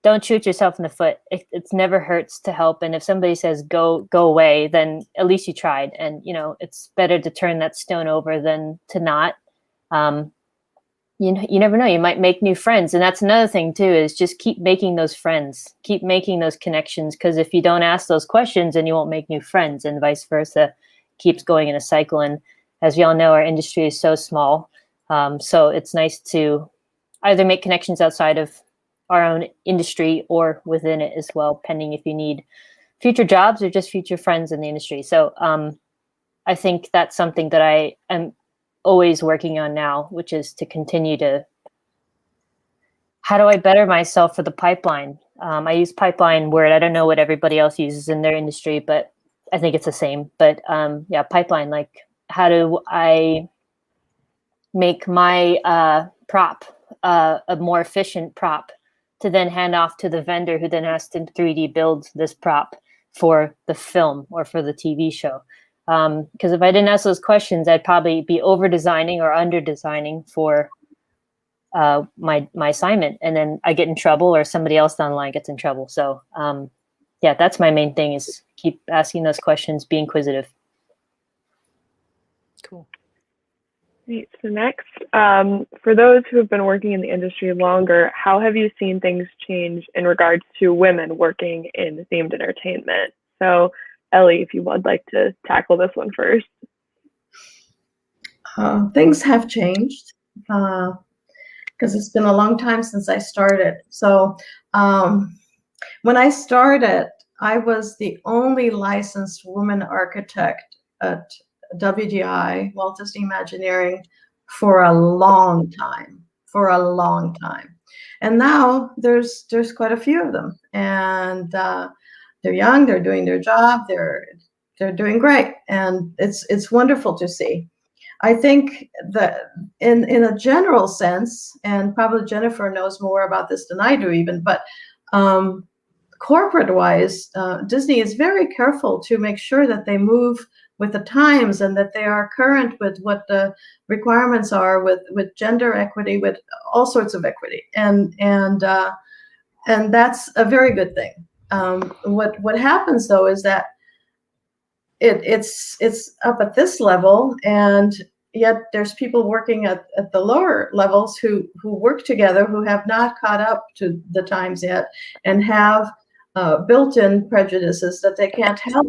don't shoot yourself in the foot. It never hurts to help. And if somebody says, go away, then at least you tried. And, it's better to turn that stone over than to not. You never know. You might make new friends. And that's another thing too, is just keep making those friends, keep making those connections. Because if you don't ask those questions, then you won't make new friends, and vice versa. Keeps going in a cycle. And as we all know, our industry is so small. So it's nice to either make connections outside of our own industry or within it as well, pending if you need future jobs or just future friends in the industry. So I think that's something that I am always working on now, which is to continue to, how do I better myself for the pipeline? I use pipeline word. I don't know what everybody else uses in their industry, but I think it's the same. But yeah, pipeline, like how do I make my prop a more efficient prop to then hand off to the vendor who then has to 3D build this prop for the film or for the TV show. Because if I didn't ask those questions, I'd probably be over designing or under designing for my assignment, and then I get in trouble or somebody else down the line gets in trouble. So yeah, that's my main thing, is keep asking those questions, be inquisitive. Cool. Great. So next, for those who have been working in the industry longer, how have you seen things change in regards to women working in themed entertainment? So Ellie, if you would like to tackle this one first. Things have changed because it's been a long time since I started. So when I started, I was the only licensed woman architect at WDI, Walt Disney Imagineering, for a long time. And now there's quite a few of them, and they're young, they're doing their job, they're doing great, and it's wonderful to see. I think that in a general sense, and probably Jennifer knows more about this than I do even, but corporate-wise, Disney is very careful to make sure that they move with the times and that they are current with what the requirements are with gender equity, with all sorts of equity, and that's a very good thing. What happens though is that it's up at this level, and yet there's people working at the lower levels who work together, who have not caught up to the times yet, and have built-in prejudices that they can't help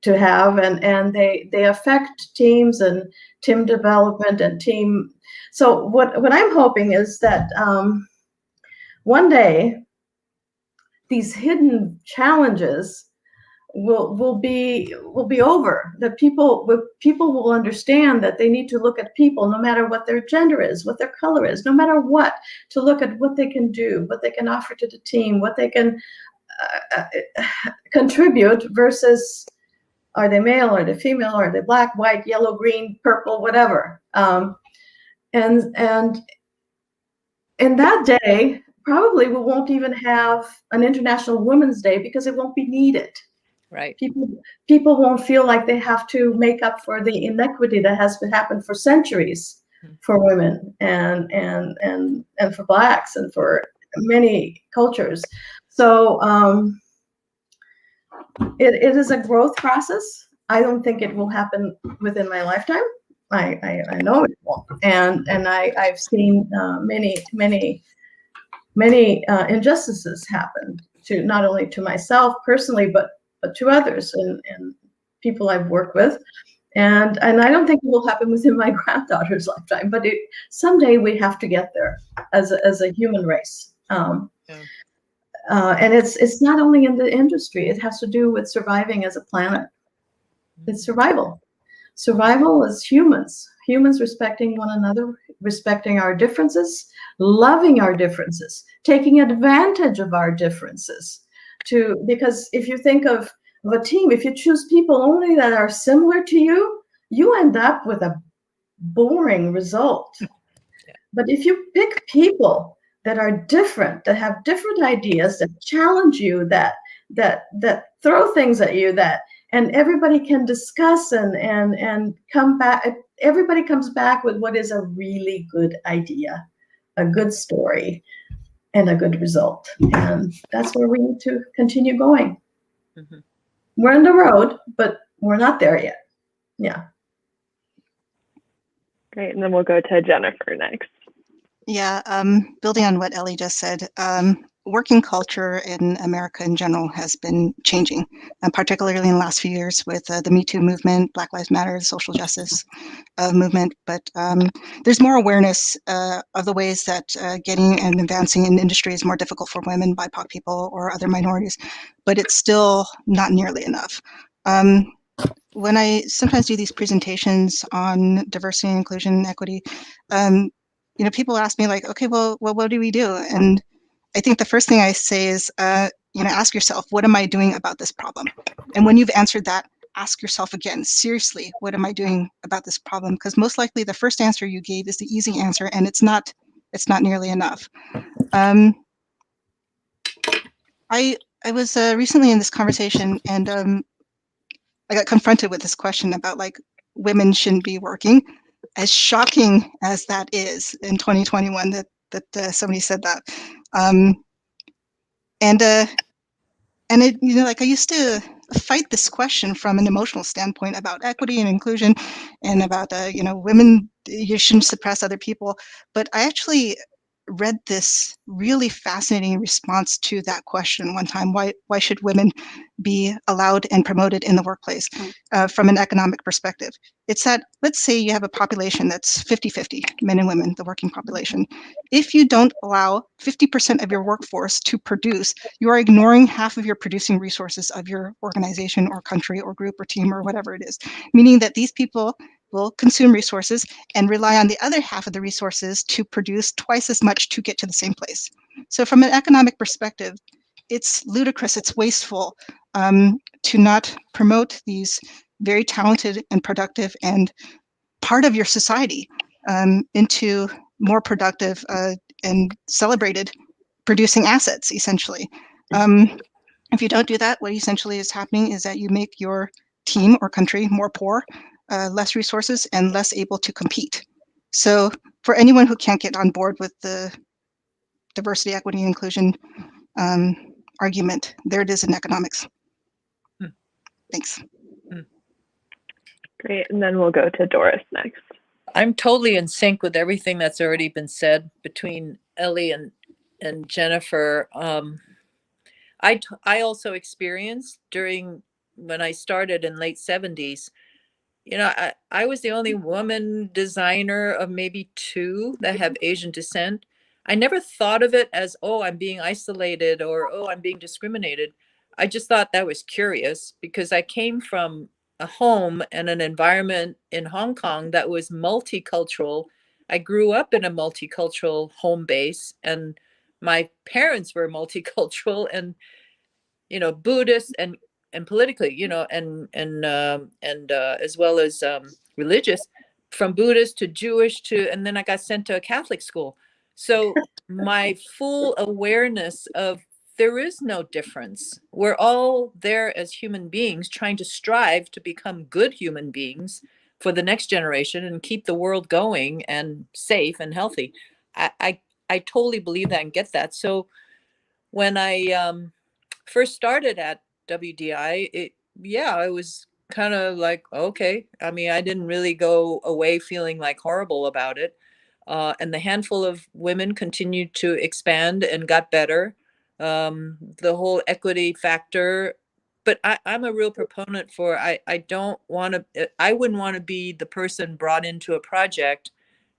to have, and they affect teams and team development and team. So what I'm hoping is that one day these hidden challenges will be over. That people will understand that they need to look at people, no matter what their gender is, what their color is, no matter what, to look at what they can do, what they can offer to the team, what they can contribute versus, are they male, are they female, are they black, white, yellow, green, purple, whatever. And in that day, probably we won't even have an International Women's Day because it won't be needed. Right. People won't feel like they have to make up for the inequity that has happened for centuries for women and for Blacks and for many cultures. So it is a growth process. I don't think it will happen within my lifetime. I know it won't. And I've seen many injustices happen to not only to myself personally, but to others and people I've worked with. And I don't think it will happen within my granddaughter's lifetime, but someday we have to get there as a human race. And it's not only in the industry; it has to do with surviving as a planet. It's survival. Survival as humans respecting one another, respecting our differences, loving our differences, taking advantage of our differences. Because if you think of a team, if you choose people only that are similar to you, you end up with a boring result. But if you pick people that are different, that have different ideas, that challenge you, that throw things at you, and everybody can discuss and come back. Everybody comes back with what is a really good idea, a good story, and a good result. And that's where we need to continue going. Mm-hmm. We're on the road, but we're not there yet. Yeah. Great. And then we'll go to Jennifer next. Yeah, building on what Ellie just said, working culture in America in general has been changing, particularly in the last few years with the Me Too movement, Black Lives Matter, the social justice movement. But there's more awareness of the ways that getting and advancing in industry is more difficult for women, BIPOC people, or other minorities, but it's still not nearly enough. When I sometimes do these presentations on diversity and inclusion and equity, people ask me like, okay, well, what do we do? And I think the first thing I say is, ask yourself, what am I doing about this problem? And when you've answered that, ask yourself again, seriously, what am I doing about this problem? Because most likely the first answer you gave is the easy answer, and it's not nearly enough. I was recently in this conversation, and I got confronted with this question about like women shouldn't be working. As shocking as that is in 2021 that somebody said that, and it, like I used to fight this question from an emotional standpoint about equity and inclusion, and about women, you shouldn't suppress other people. But I actually read this really fascinating response to that question one time. Why should women be allowed and promoted in the workplace from an economic perspective? It's that, let's say you have a population that's 50-50, men and women, the working population. If you don't allow 50% of your workforce to produce, you are ignoring half of your producing resources of your organization or country or group or team or whatever it is, meaning that these people will consume resources and rely on the other half of the resources to produce twice as much to get to the same place. So from an economic perspective, it's ludicrous, it's wasteful to not promote these very talented and productive and part of your society into more productive and celebrated producing assets, essentially. If you don't do that, what essentially is happening is that you make your team or country more poor, less resources, and less able to compete. So for anyone who can't get on board with the diversity, equity, and inclusion argument, there it is in economics. Thanks. Great. And then we'll go to Doris next. I'm totally in sync with everything that's already been said between Ellie and Jennifer. I also experienced when I started in late 70s, I was the only woman designer of maybe 2 that have Asian descent. I never thought of it as, oh, I'm being isolated, or, oh, I'm being discriminated. I just thought that was curious because I came from a home and an environment in Hong Kong that was multicultural. I grew up in a multicultural home base, and my parents were multicultural and, Buddhist and politically, and as well as religious, from Buddhist to Jewish and then I got sent to a Catholic school. So my full awareness of there is no difference. We're all there as human beings trying to strive to become good human beings for the next generation and keep the world going and safe and healthy. I totally believe that and get that. So when I first started at WDI, it was kind of like, okay. I mean, I didn't really go away feeling like horrible about it. And the handful of women continued to expand and got better. The whole equity factor, but I'm a real proponent for, I don't want to, I wouldn't want to be the person brought into a project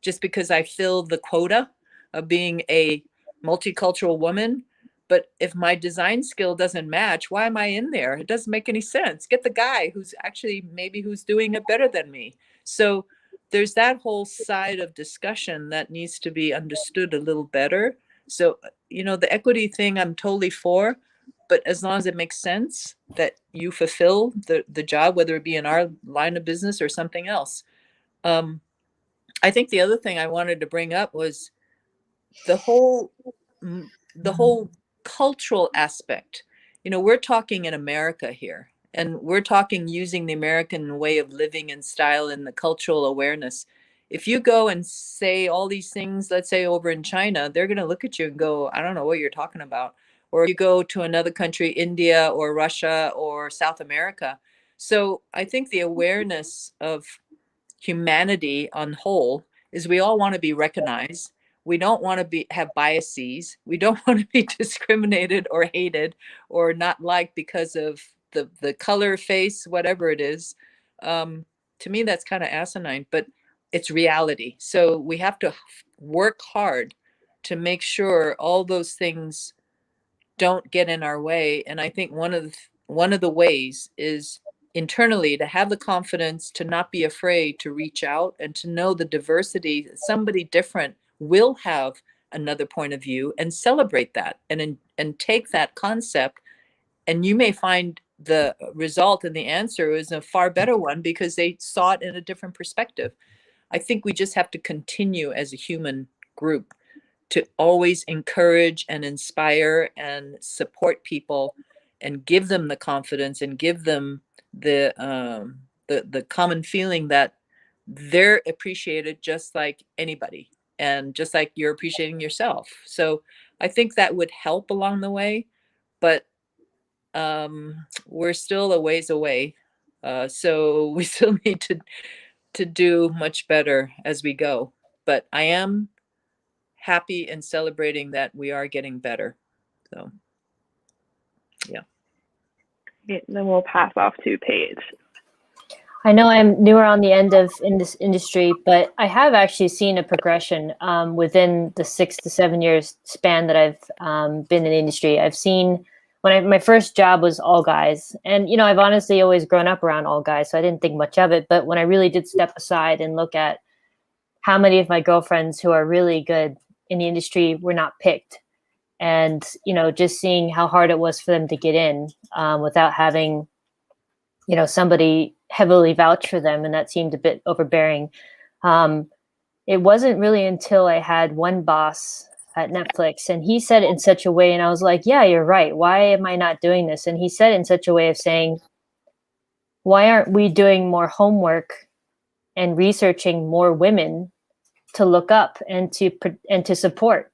just because I filled the quota of being a multicultural woman. But if my design skill doesn't match, why am I in there? It doesn't make any sense. Get the guy who's actually maybe who's doing it better than me. So there's that whole side of discussion that needs to be understood a little better. So, the equity thing I'm totally for, but as long as it makes sense that you fulfill the job, whether it be in our line of business or something else. I think the other thing I wanted to bring up was the whole cultural aspect. We're talking in America here, and we're talking using the American way of living and style and the cultural awareness. If you go and say all these things, let's say over in China, they're going to look at you and go, I don't know what you're talking about. Or you go to another country, India or Russia or South America. So I think the awareness of humanity on whole is we all want to be recognized. We don't want to have biases. We don't want to be discriminated or hated or not liked because of the color, face, whatever it is. To me, that's kind of asinine, but it's reality. So we have to work hard to make sure all those things don't get in our way. And I think one of the ways is internally to have the confidence to not be afraid to reach out and to know the diversity. Somebody different will have another point of view, and celebrate that and take that concept. And you may find the result and the answer is a far better one because they saw it in a different perspective. I think we just have to continue as a human group to always encourage and inspire and support people and give them the confidence and give them the common feeling that they're appreciated just like anybody and just like you're appreciating yourself. So I think that would help along the way, but we're still a ways away. So we still need to do much better as we go. But I am happy and celebrating that we are getting better. So, yeah. Okay, then we'll pass off to Paige. I know I'm newer on the end of in this industry, but I have actually seen a progression within the 6 to 7 years span that I've been in the industry. I've seen my first job was all guys, and I've honestly always grown up around all guys, so I didn't think much of it. But when I really did step aside and look at how many of my girlfriends who are really good in the industry were not picked, and just seeing how hard it was for them to get in without having somebody heavily vouch for them, and that seemed a bit overbearing. It wasn't really until I had one boss at Netflix, and he said it in such a way, and I was like, yeah, you're right. Why am I not doing this? And he said it in such a way of saying, why aren't we doing more homework and researching more women to look up and to support,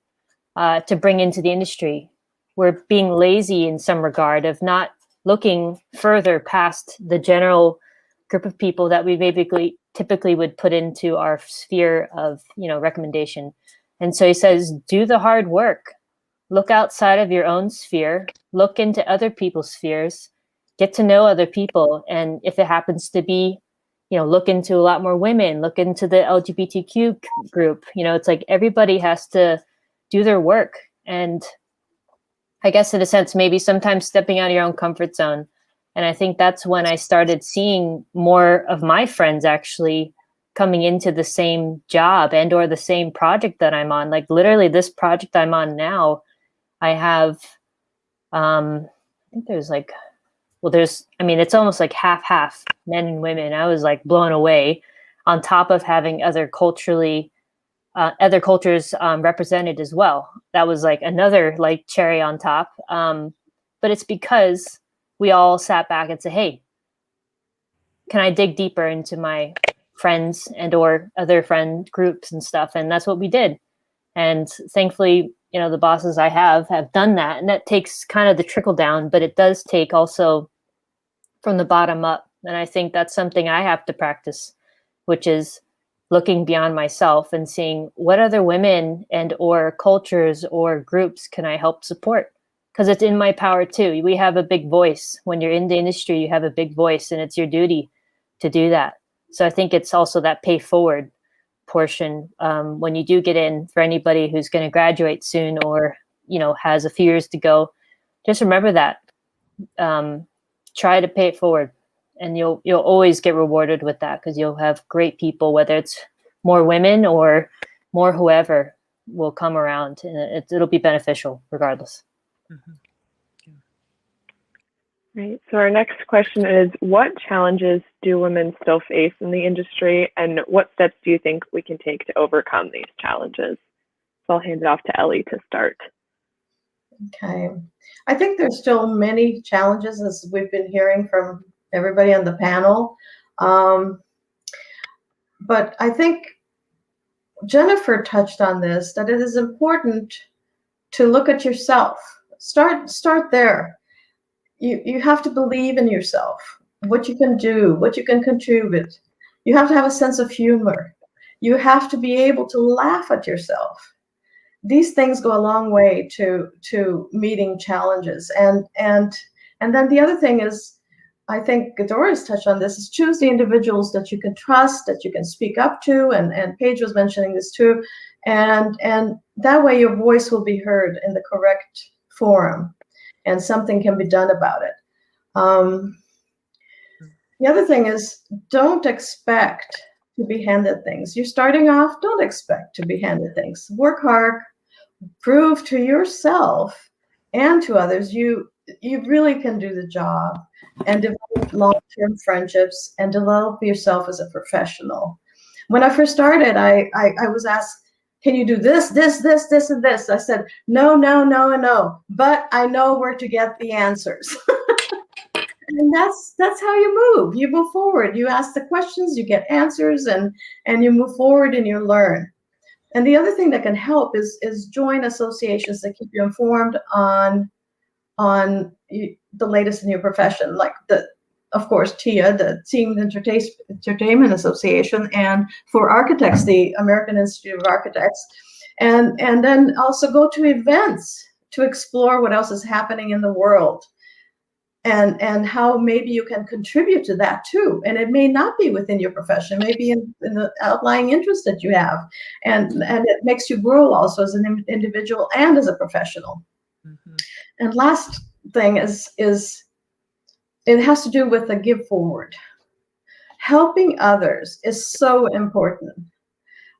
to bring into the industry? We're being lazy in some regard of not looking further past the general group of people that we typically would put into our sphere of recommendation. And so he says, do the hard work, look outside of your own sphere, look into other people's spheres, get to know other people. And if it happens to be, look into a lot more women, look into the LGBTQ group, it's like everybody has to do their work. And I guess in a sense, maybe sometimes stepping out of your own comfort zone. And I think that's when I started seeing more of my friends actually coming into the same job and or the same project that I'm on. Like literally this project I'm on now, I have, I think it's almost like half men and women. I was like blown away, on top of having other cultures represented as well. That was like another like cherry on top. But it's because we all sat back and said, hey, can I dig deeper into my friends and or other friend groups and stuff? And that's what we did. And thankfully, the bosses I have done that. And that takes kind of the trickle down, but it does take also from the bottom up. And I think that's something I have to practice, which is looking beyond myself and seeing what other women and or cultures or groups can I help support? Because it's in my power too. We have a big voice. When you're in the industry, you have a big voice, and it's your duty to do that. So I think it's also that pay forward portion when you do get in. For anybody who's going to graduate soon or has a few years to go, just remember that. Try to pay it forward, and you'll always get rewarded with that, because you'll have great people, whether it's more women or more whoever will come around, and it'll be beneficial regardless. Mm-hmm. Right. So our next question is, what challenges do women still face in the industry, and what steps do you think we can take to overcome these challenges? So I'll hand it off to Ellie to start. Okay. I think there's still many challenges, as we've been hearing from everybody on the panel. But I think Jennifer touched on this, that it is important to look at yourself. Start there. You have to believe in yourself, what you can do, what you can contribute. You have to have a sense of humor. You have to be able to laugh at yourself. These things go a long way to meeting challenges. And then the other thing is, I think Doris touched on this, is choose the individuals that you can trust, that you can speak up to, and Paige was mentioning this too. And that way your voice will be heard in the correct forum, and something can be done about it. The other thing is, don't expect to be handed things. You're starting off, don't expect to be handed things. Work hard, prove to yourself and to others you really can do the job, and develop long-term friendships and develop yourself as a professional. When I first started, I was asked, can you do this, and this? I said, no, but I know where to get the answers. And that's how you move. You move forward. You ask the questions, you get answers, and you move forward and you learn. And the other thing that can help is join associations that keep you informed on the latest in your profession, like of course, TIA, the Team Entertainment Association, and for architects, the American Institute of Architects, and then also go to events to explore what else is happening in the world, and how maybe you can contribute to that too. And it may not be within your profession, maybe in the outlying interest that you have, and it makes you grow also as an individual and as a professional. Mm-hmm. And last thing is it has to do with the give forward. Helping others is so important.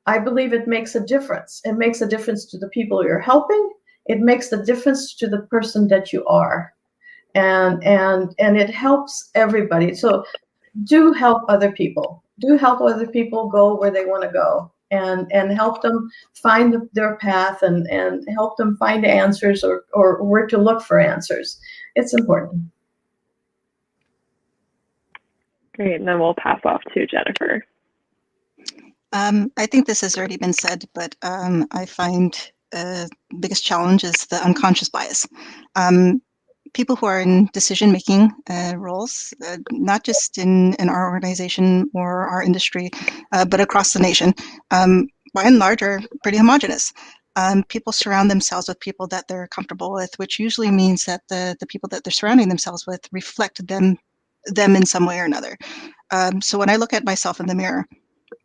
I believe it makes a difference. It makes a difference to the people you're helping. It makes the difference to the person that you are. And it helps everybody. So do help other people. Do help other people go where they want to go, and help them find their path, and help them find answers or where to look for answers. It's important. Great, and then we'll pass off to Jennifer. I think this has already been said, but I find the biggest challenge is the unconscious bias. People who are in decision-making roles, not just in our organization or our industry, but across the nation, by and large are pretty homogenous. People surround themselves with people that they're comfortable with, which usually means that the people that they're surrounding themselves with reflect them in some way or another. So when I look at myself in the mirror,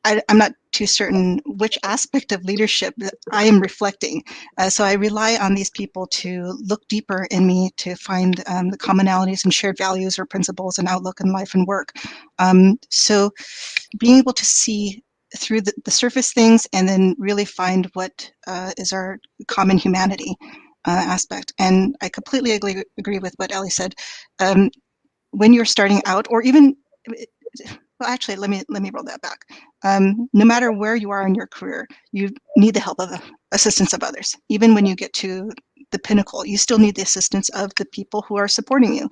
I'm not too certain which aspect of leadership I am reflecting. So I rely on these people to look deeper in me to find the commonalities and shared values or principles and outlook in life and work. So being able to see through the surface things and then really find what is our common humanity aspect. And I completely agree with what Ellie said. When you're starting out, or even, well, actually, let me roll that back. No matter where you are in your career, you need the help of the assistance of others. Even when you get to the pinnacle, you still need the assistance of the people who are supporting you.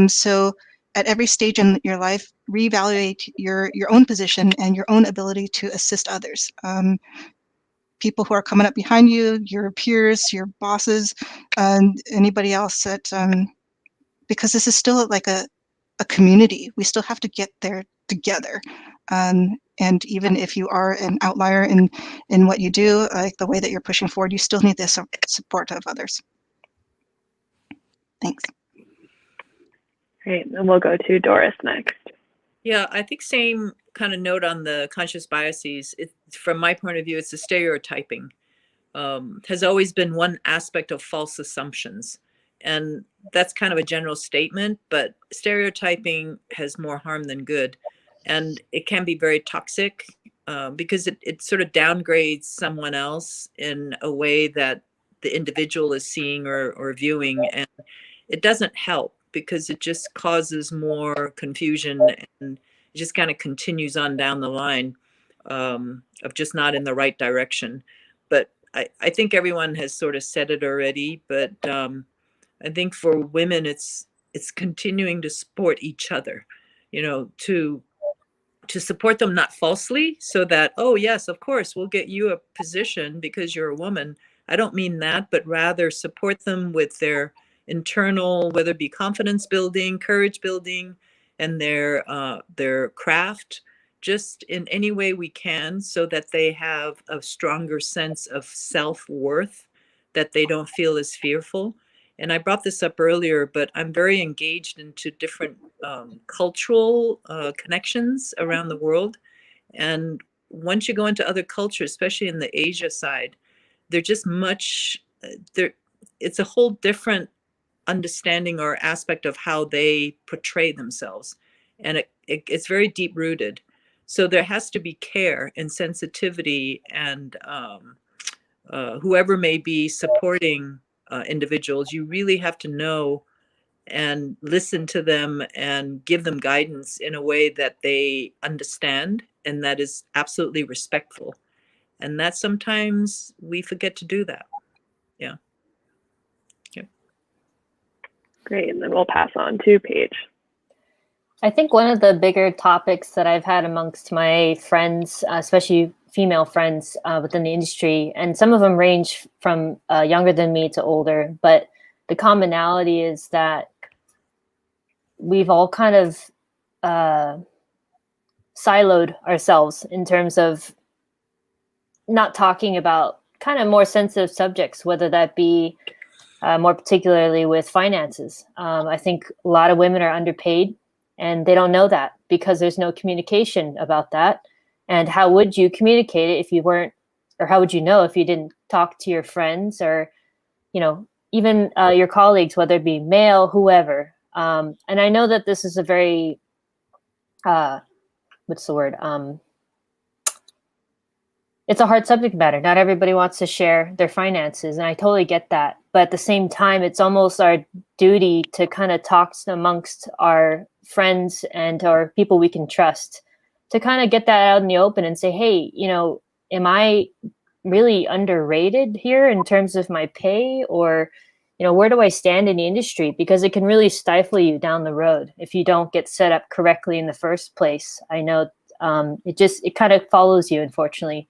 So at every stage in your life, reevaluate your own position and your own ability to assist others. people who are coming up behind you, your peers, your bosses, and anybody else that, because this is still like a community. We still have to get there together. And even if you are an outlier in what you do, like the way that you're pushing forward, you still need the support of others. Thanks. Great, and we'll go to Doris next. Yeah, I think same kind of note on the conscious biases. From my point of view, it's the stereotyping. Has always been one aspect of false assumptions. And that's kind of a general statement, but stereotyping has more harm than good. And it can be very toxic because it sort of downgrades someone else in a way that the individual is seeing or viewing. And it doesn't help because it just causes more confusion, and it just kind of continues on down the line of just not in the right direction. But I think everyone has sort of said it already, but I think for women, it's continuing to support each other, to support them, not falsely, so that, oh yes, of course, we'll get you a position because you're a woman. I don't mean that, but rather support them with their internal, whether it be confidence building, courage building, and their craft, just in any way we can, so that they have a stronger sense of self-worth, that they don't feel as fearful. And I brought this up earlier, but I'm very engaged into different cultural connections around the world. And once you go into other cultures, especially in the Asia side, they're just it's a whole different understanding or aspect of how they portray themselves. And it's very deep rooted. So there has to be care and sensitivity, and whoever may be supporting individuals, you really have to know and listen to them and give them guidance in a way that they understand and that is absolutely respectful. And that sometimes we forget to do that. Yeah. Great, and then we'll pass on to Paige. I think one of the bigger topics that I've had amongst my friends, especially female friends within the industry, and some of them range from younger than me to older, but the commonality is that we've all kind of siloed ourselves in terms of not talking about kind of more sensitive subjects, whether that be more particularly with finances. I think a lot of women are underpaid, and they don't know that because there's no communication about that. And how would you communicate it if you weren't, or how would you know if you didn't talk to your friends or, even your colleagues, whether it be male, whoever. And I know that this is a very, what's the word? It's a hard subject matter. Not everybody wants to share their finances, and I totally get that. But at the same time, it's almost our duty to kind of talk amongst our friends and our people we can trust to kind of get that out in the open and say, hey, am I really underrated here in terms of my pay, or, where do I stand in the industry? Because it can really stifle you down the road if you don't get set up correctly in the first place. I know it kind of follows you, unfortunately.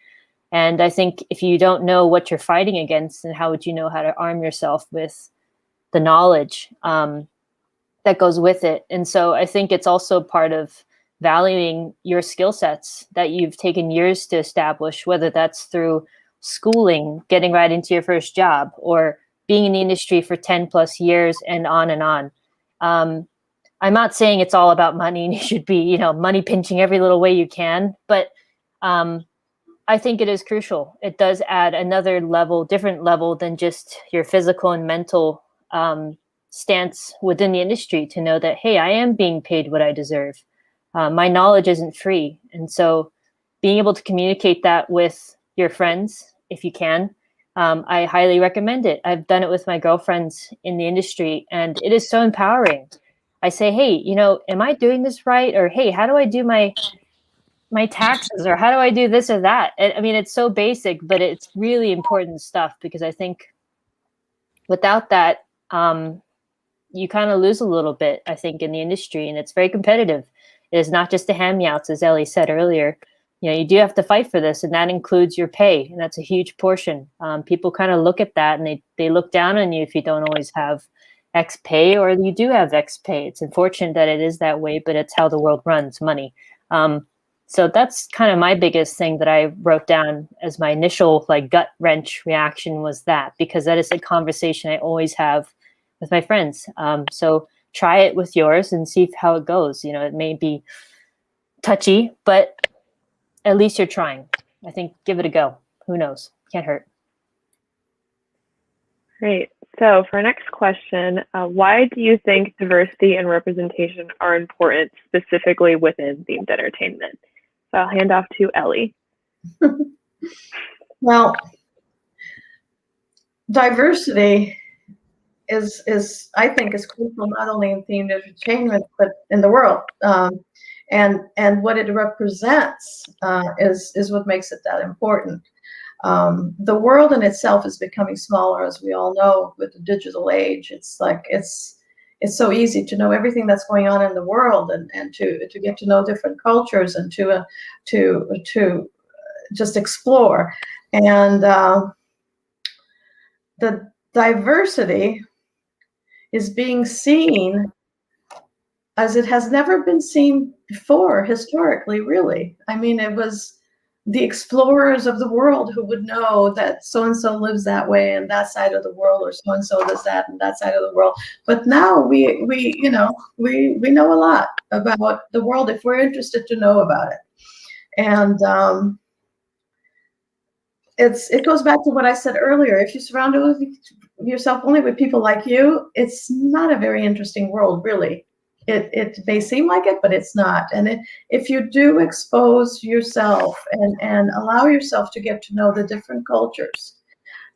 And I think if you don't know what you're fighting against, then how would you know how to arm yourself with the knowledge that goes with it? And so I think it's also part of valuing your skill sets that you've taken years to establish, whether that's through schooling, getting right into your first job, or being in the industry for 10 plus years and on and on. I'm not saying it's all about money and you should be, money pinching every little way you can, but I think it is crucial. It does add another level, different level than just your physical and mental stance within the industry to know that, hey, I am being paid what I deserve. My knowledge isn't free. And so being able to communicate that with your friends, if you can, I highly recommend it. I've done it with my girlfriends in the industry, and it is so empowering. I say, hey, am I doing this right? Or, hey, how do I do my taxes, or how do I do this or that? I mean, it's so basic, but it's really important stuff, because I think without that, you kind of lose a little bit, I think, in the industry, and it's very competitive. It is not just the hand-me-outs, as Ellie said earlier. you do have to fight for this, and that includes your pay, and that's a huge portion. People kind of look at that, and they look down on you if you don't always have X pay, or you do have X pay. It's unfortunate that it is that way, but it's how the world runs, money. So that's kind of my biggest thing that I wrote down as my initial gut wrench reaction, was that, because that is a conversation I always have with my friends. So try it with yours and see how it goes. It may be touchy, but at least you're trying. I think give it a go. Who knows? Can't hurt. Great. So for our next question, why do you think diversity and representation are important specifically within themed entertainment? So I'll hand off to Ellie. Well, diversity is I think is crucial not only in themed entertainment but in the world, and what it represents is what makes it that important. The world in itself is becoming smaller, as we all know, with the digital age. It's so easy to know everything that's going on in the world, and to get to know different cultures, and to just explore. And the diversity is being seen as it has never been seen before historically, really. I mean, it was the explorers of the world who would know that so-and-so lives that way in that side of the world, or so-and-so does that in that side of the world. But now we know a lot about the world if we're interested to know about it. And it goes back to what I said earlier. If you surround yourself only with people like you, it's not a very interesting world, really. It may seem like it, but it's not. And if you do expose yourself and allow yourself to get to know the different cultures,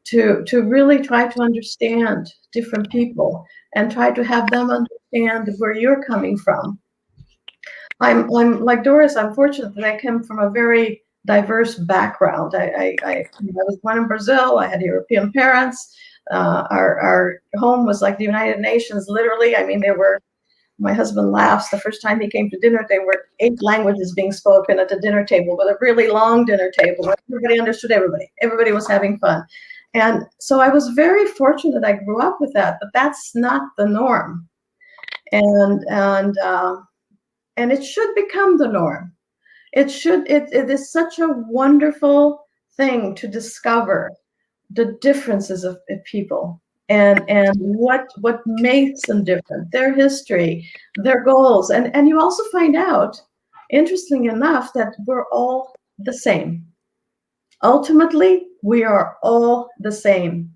to really try to understand different people and try to have them understand where you're coming from. I'm like Doris. I'm fortunate that I came from a very diverse background. I was born in Brazil. I had European parents. Our home was like the United Nations, literally. I mean, my husband laughs. The first time he came to dinner, there were 8 languages being spoken at the dinner table, but a really long dinner table where everybody understood everybody. Everybody was having fun. And so I was very fortunate I grew up with that, but that's not the norm. And it should become the norm. It is such a wonderful thing to discover the differences of people. And what makes them different, their history, their goals. And you also find out, interestingly enough, that we're all the same. Ultimately, we are all the same.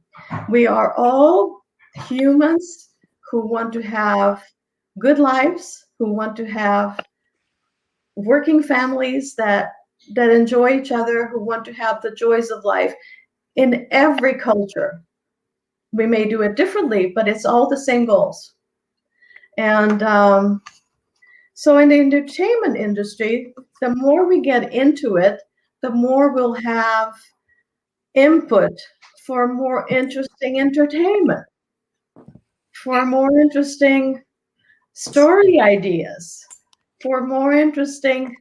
We are all humans who want to have good lives, who want to have working families that enjoy each other, who want to have the joys of life. In every culture, we may do it differently, but it's all the same goals. And so in the entertainment industry, the more we get into it, the more we'll have input for more interesting entertainment, for more interesting story ideas, for more interesting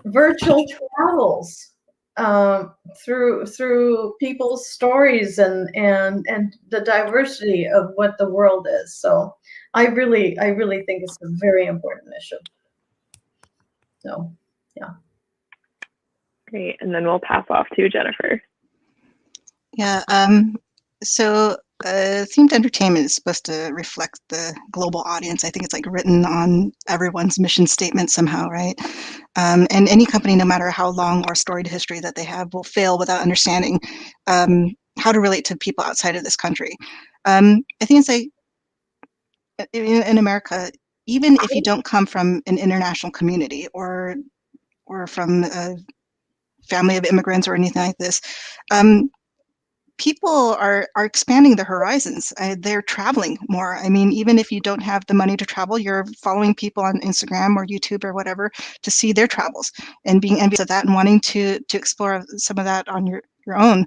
virtual travels through people's stories and the diversity of what the world is. So I really think it's a very important issue. So yeah. Great. And then we'll pass off to Jennifer. Yeah. So themed entertainment is supposed to reflect the global audience. I think it's written on everyone's mission statement somehow, right? And any company, no matter how long or storied history that they have, will fail without understanding how to relate to people outside of this country. I think it's in America, even if you don't come from an international community or from a family of immigrants or anything like this, people are expanding their horizons. They're traveling more. I mean, even if you don't have the money to travel, you're following people on Instagram or YouTube or whatever to see their travels and being envious of that and wanting to explore some of that on your own.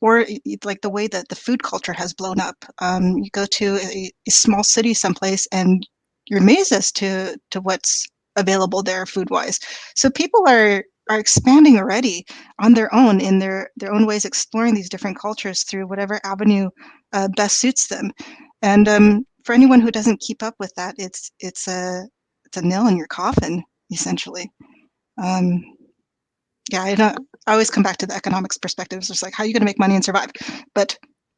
Or like the way that the food culture has blown up. You go to a small city someplace and you're amazed as to what's available there food wise. So people are expanding already on their own in their own ways, exploring these different cultures through whatever avenue best suits them. And for anyone who doesn't keep up with that, it's a nail in your coffin, essentially. Yeah, I always come back to the economics perspective. It's just like, how are you going to make money and survive? But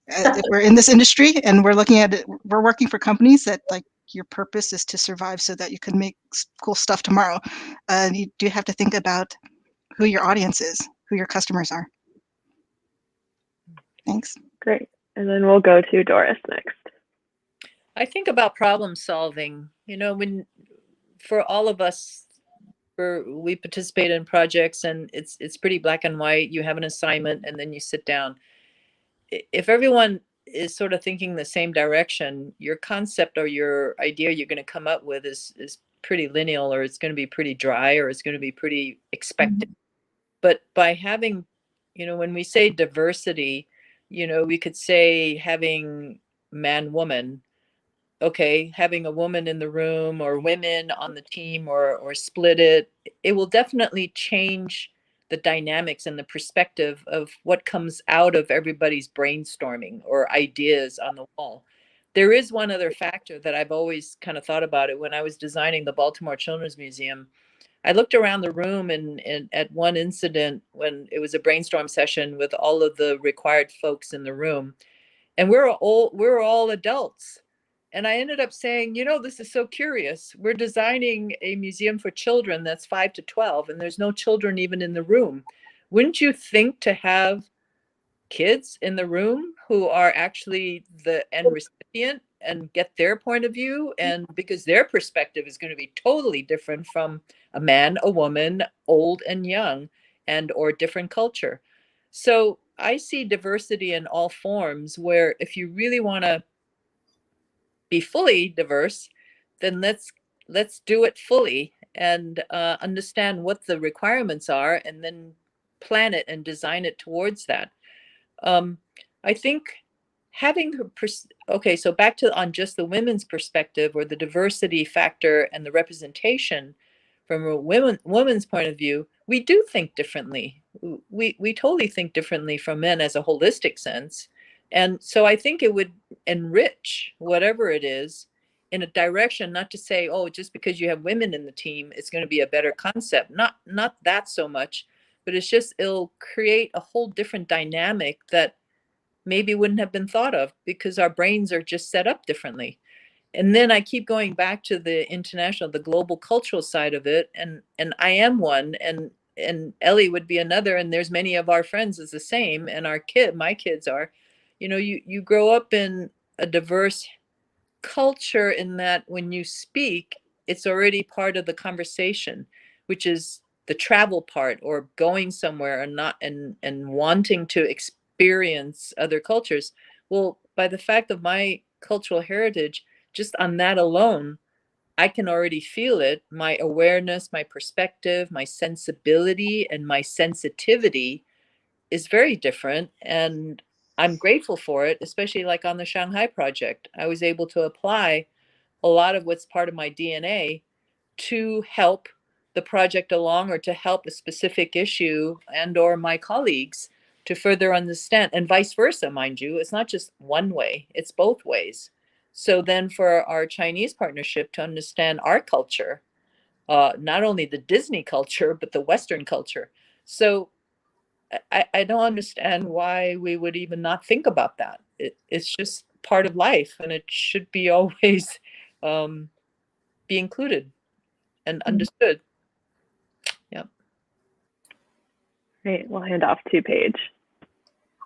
if we're in this industry and we're looking at it, we're working for companies that like your purpose is to survive so that you can make cool stuff tomorrow. You do have to think about who your audience is, who your customers are. Thanks. Great. And then we'll go to Doris next. I think about problem solving. You know, when for all of us, we participate in projects and it's pretty black and white. You have an assignment and then you sit down. If everyone is sort of thinking the same direction, your concept or your idea you're going to come up with is pretty lineal, or it's going to be pretty dry, or it's going to be pretty expected. But by having, you know, when we say diversity, you know, we could say having man, woman. Okay, having a woman in the room or women on the team or split it will definitely change the dynamics and the perspective of what comes out of everybody's brainstorming or ideas on the wall. There is one other factor that I've always kind of thought about it when I was designing the Baltimore Children's Museum. I looked around the room and at one incident when it was a brainstorm session with all of the required folks in the room, and we're all adults. And I ended up saying, you know, this is so curious. We're designing a museum for children that's 5 to 12, and there's no children even in the room. Wouldn't you think to have kids in the room who are actually the end recipient and get their point of view? And because their perspective is going to be totally different from a man, a woman, old and young, and or different culture. So I see diversity in all forms, where if you really want to be fully diverse, then let's do it fully and understand what the requirements are, and then plan it and design it towards that. I think having okay, so back to on just the women's perspective or the diversity factor and the representation from a woman's point of view, we do think differently. We totally think differently from men as a holistic sense. And so I think it would enrich whatever it is in a direction, not to say, oh, just because you have women in the team, it's going to be a better concept. Not that so much, but it's just, it'll create a whole different dynamic that maybe wouldn't have been thought of because our brains are just set up differently. And then I keep going back to the international, the global cultural side of it. And I am one, and Ellie would be another. And there's many of our friends is the same. And my kids are, you know, you grow up in a diverse culture in that when you speak, it's already part of the conversation, which is the travel part or going somewhere and wanting to experience other cultures. Well, by the fact of my cultural heritage, just on that alone, I can already feel it. My awareness, my perspective, my sensibility, and my sensitivity is very different. And I'm grateful for it, especially like on the Shanghai project. I was able to apply a lot of what's part of my DNA to help the project along, or to help a specific issue and or my colleagues to further understand, and vice versa, mind you. It's not just one way, it's both ways. So then for our Chinese partnership to understand our culture, not only the Disney culture, but the Western culture. So I don't understand why we would even not think about that. It's just part of life, and it should be always be included and understood. Yeah. Great. We'll hand off to Paige.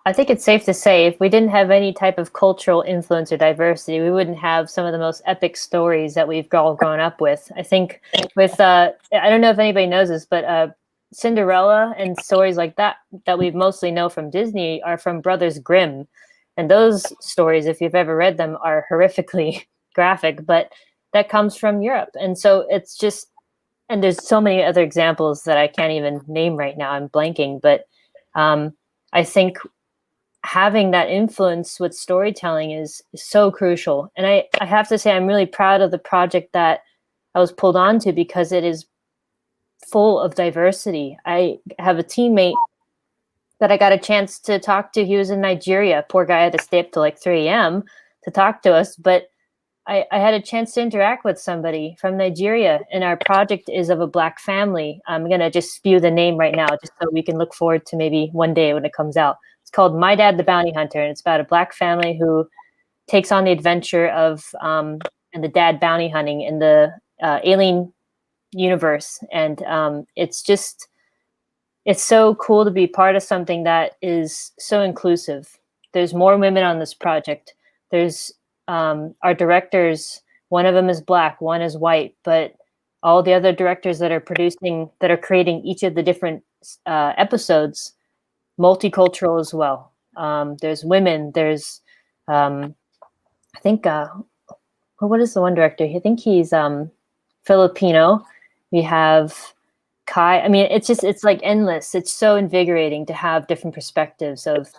I think it's safe to say if we didn't have any type of cultural influence or diversity, we wouldn't have some of the most epic stories that we've all grown up with. I think with, I don't know if anybody knows this, but Cinderella and stories like that we mostly know from Disney are from Brothers Grimm. And those stories, if you've ever read them, are horrifically graphic, but that comes from Europe. And so it's just, and there's so many other examples that I can't even name right now. I'm blanking, but I think having that influence with storytelling is so crucial. And I have to say, I'm really proud of the project that I was pulled onto because it is full of diversity. I have a teammate that I got a chance to talk to. He was in Nigeria. Poor guy had to stay up till like 3 a.m. to talk to us, but I had a chance to interact with somebody from Nigeria, and our project is of a Black family. I'm going to just spew the name right now, just so we can look forward to maybe one day when it comes out. It's called My Dad the Bounty Hunter, and it's about a Black family who takes on the adventure of and the dad bounty hunting in the alien universe. And it's so cool to be part of something that is so inclusive. There's more women on this project. There's our directors, one of them is Black, one is white, but all the other directors that are creating each of the different episodes, multicultural as well. There's women, there's, I think, what is the one director? I think he's Filipino. We have Kai. I mean, it's like endless. It's so invigorating to have different perspectives of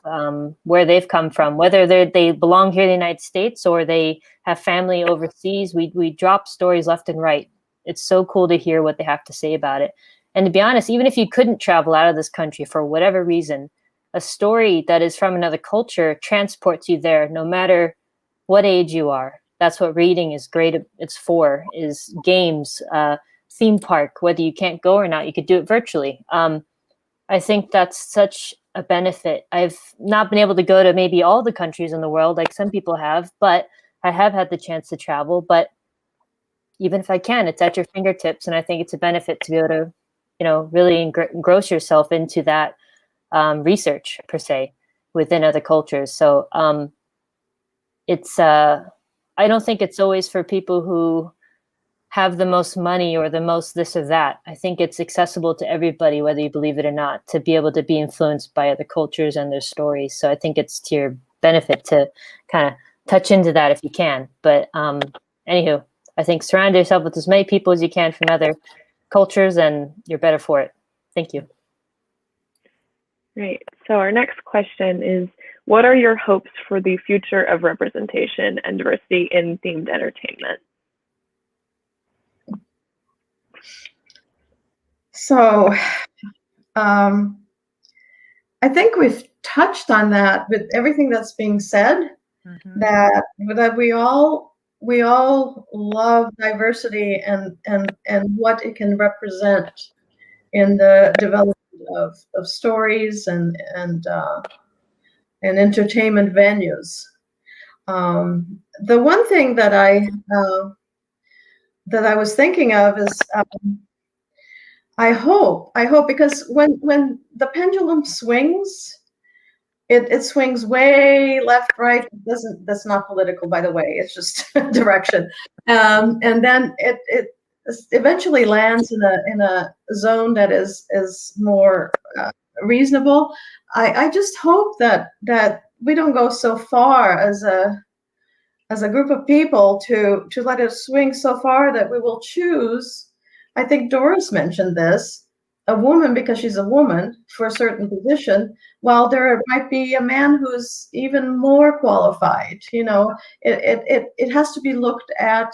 where they've come from, whether they belong here in the United States or they have family overseas. We drop stories left and right. It's so cool to hear what they have to say about it. And to be honest, even if you couldn't travel out of this country for whatever reason, a story that is from another culture transports you there, no matter what age you are. That's what reading is great. It's for is games, theme park, whether you can't go or not, you could do it virtually. I think that's such a benefit. I've not been able to go to maybe all the countries in the world like some people have, but I have had the chance to travel. But even if I can, it's at your fingertips. And I think it's a benefit to be able to, really engross yourself into that research per se within other cultures. So I don't think it's always for people who have the most money or the most this or that. I think it's accessible to everybody, whether you believe it or not, to be able to be influenced by other cultures and their stories. So I think it's to your benefit to kind of touch into that if you can. But anywho, I think surround yourself with as many people as you can from other cultures and you're better for it. Thank you. Great. So our next question is, what are your hopes for the future of representation and diversity in themed entertainment? So I think we've touched on that with everything that's being said, that we all love diversity and what it can represent in the development of stories and entertainment venues. The one thing that I was thinking of is I hope because when the pendulum swings, it swings way left, right. That's not political, by the way. It's just direction, and then it eventually lands in a zone that is more reasonable. I just hope that we don't go so far as a group of people to let it swing so far that we will choose. I think Doris mentioned this, a woman because she's a woman for a certain position, while there might be a man who's even more qualified. It has to be looked at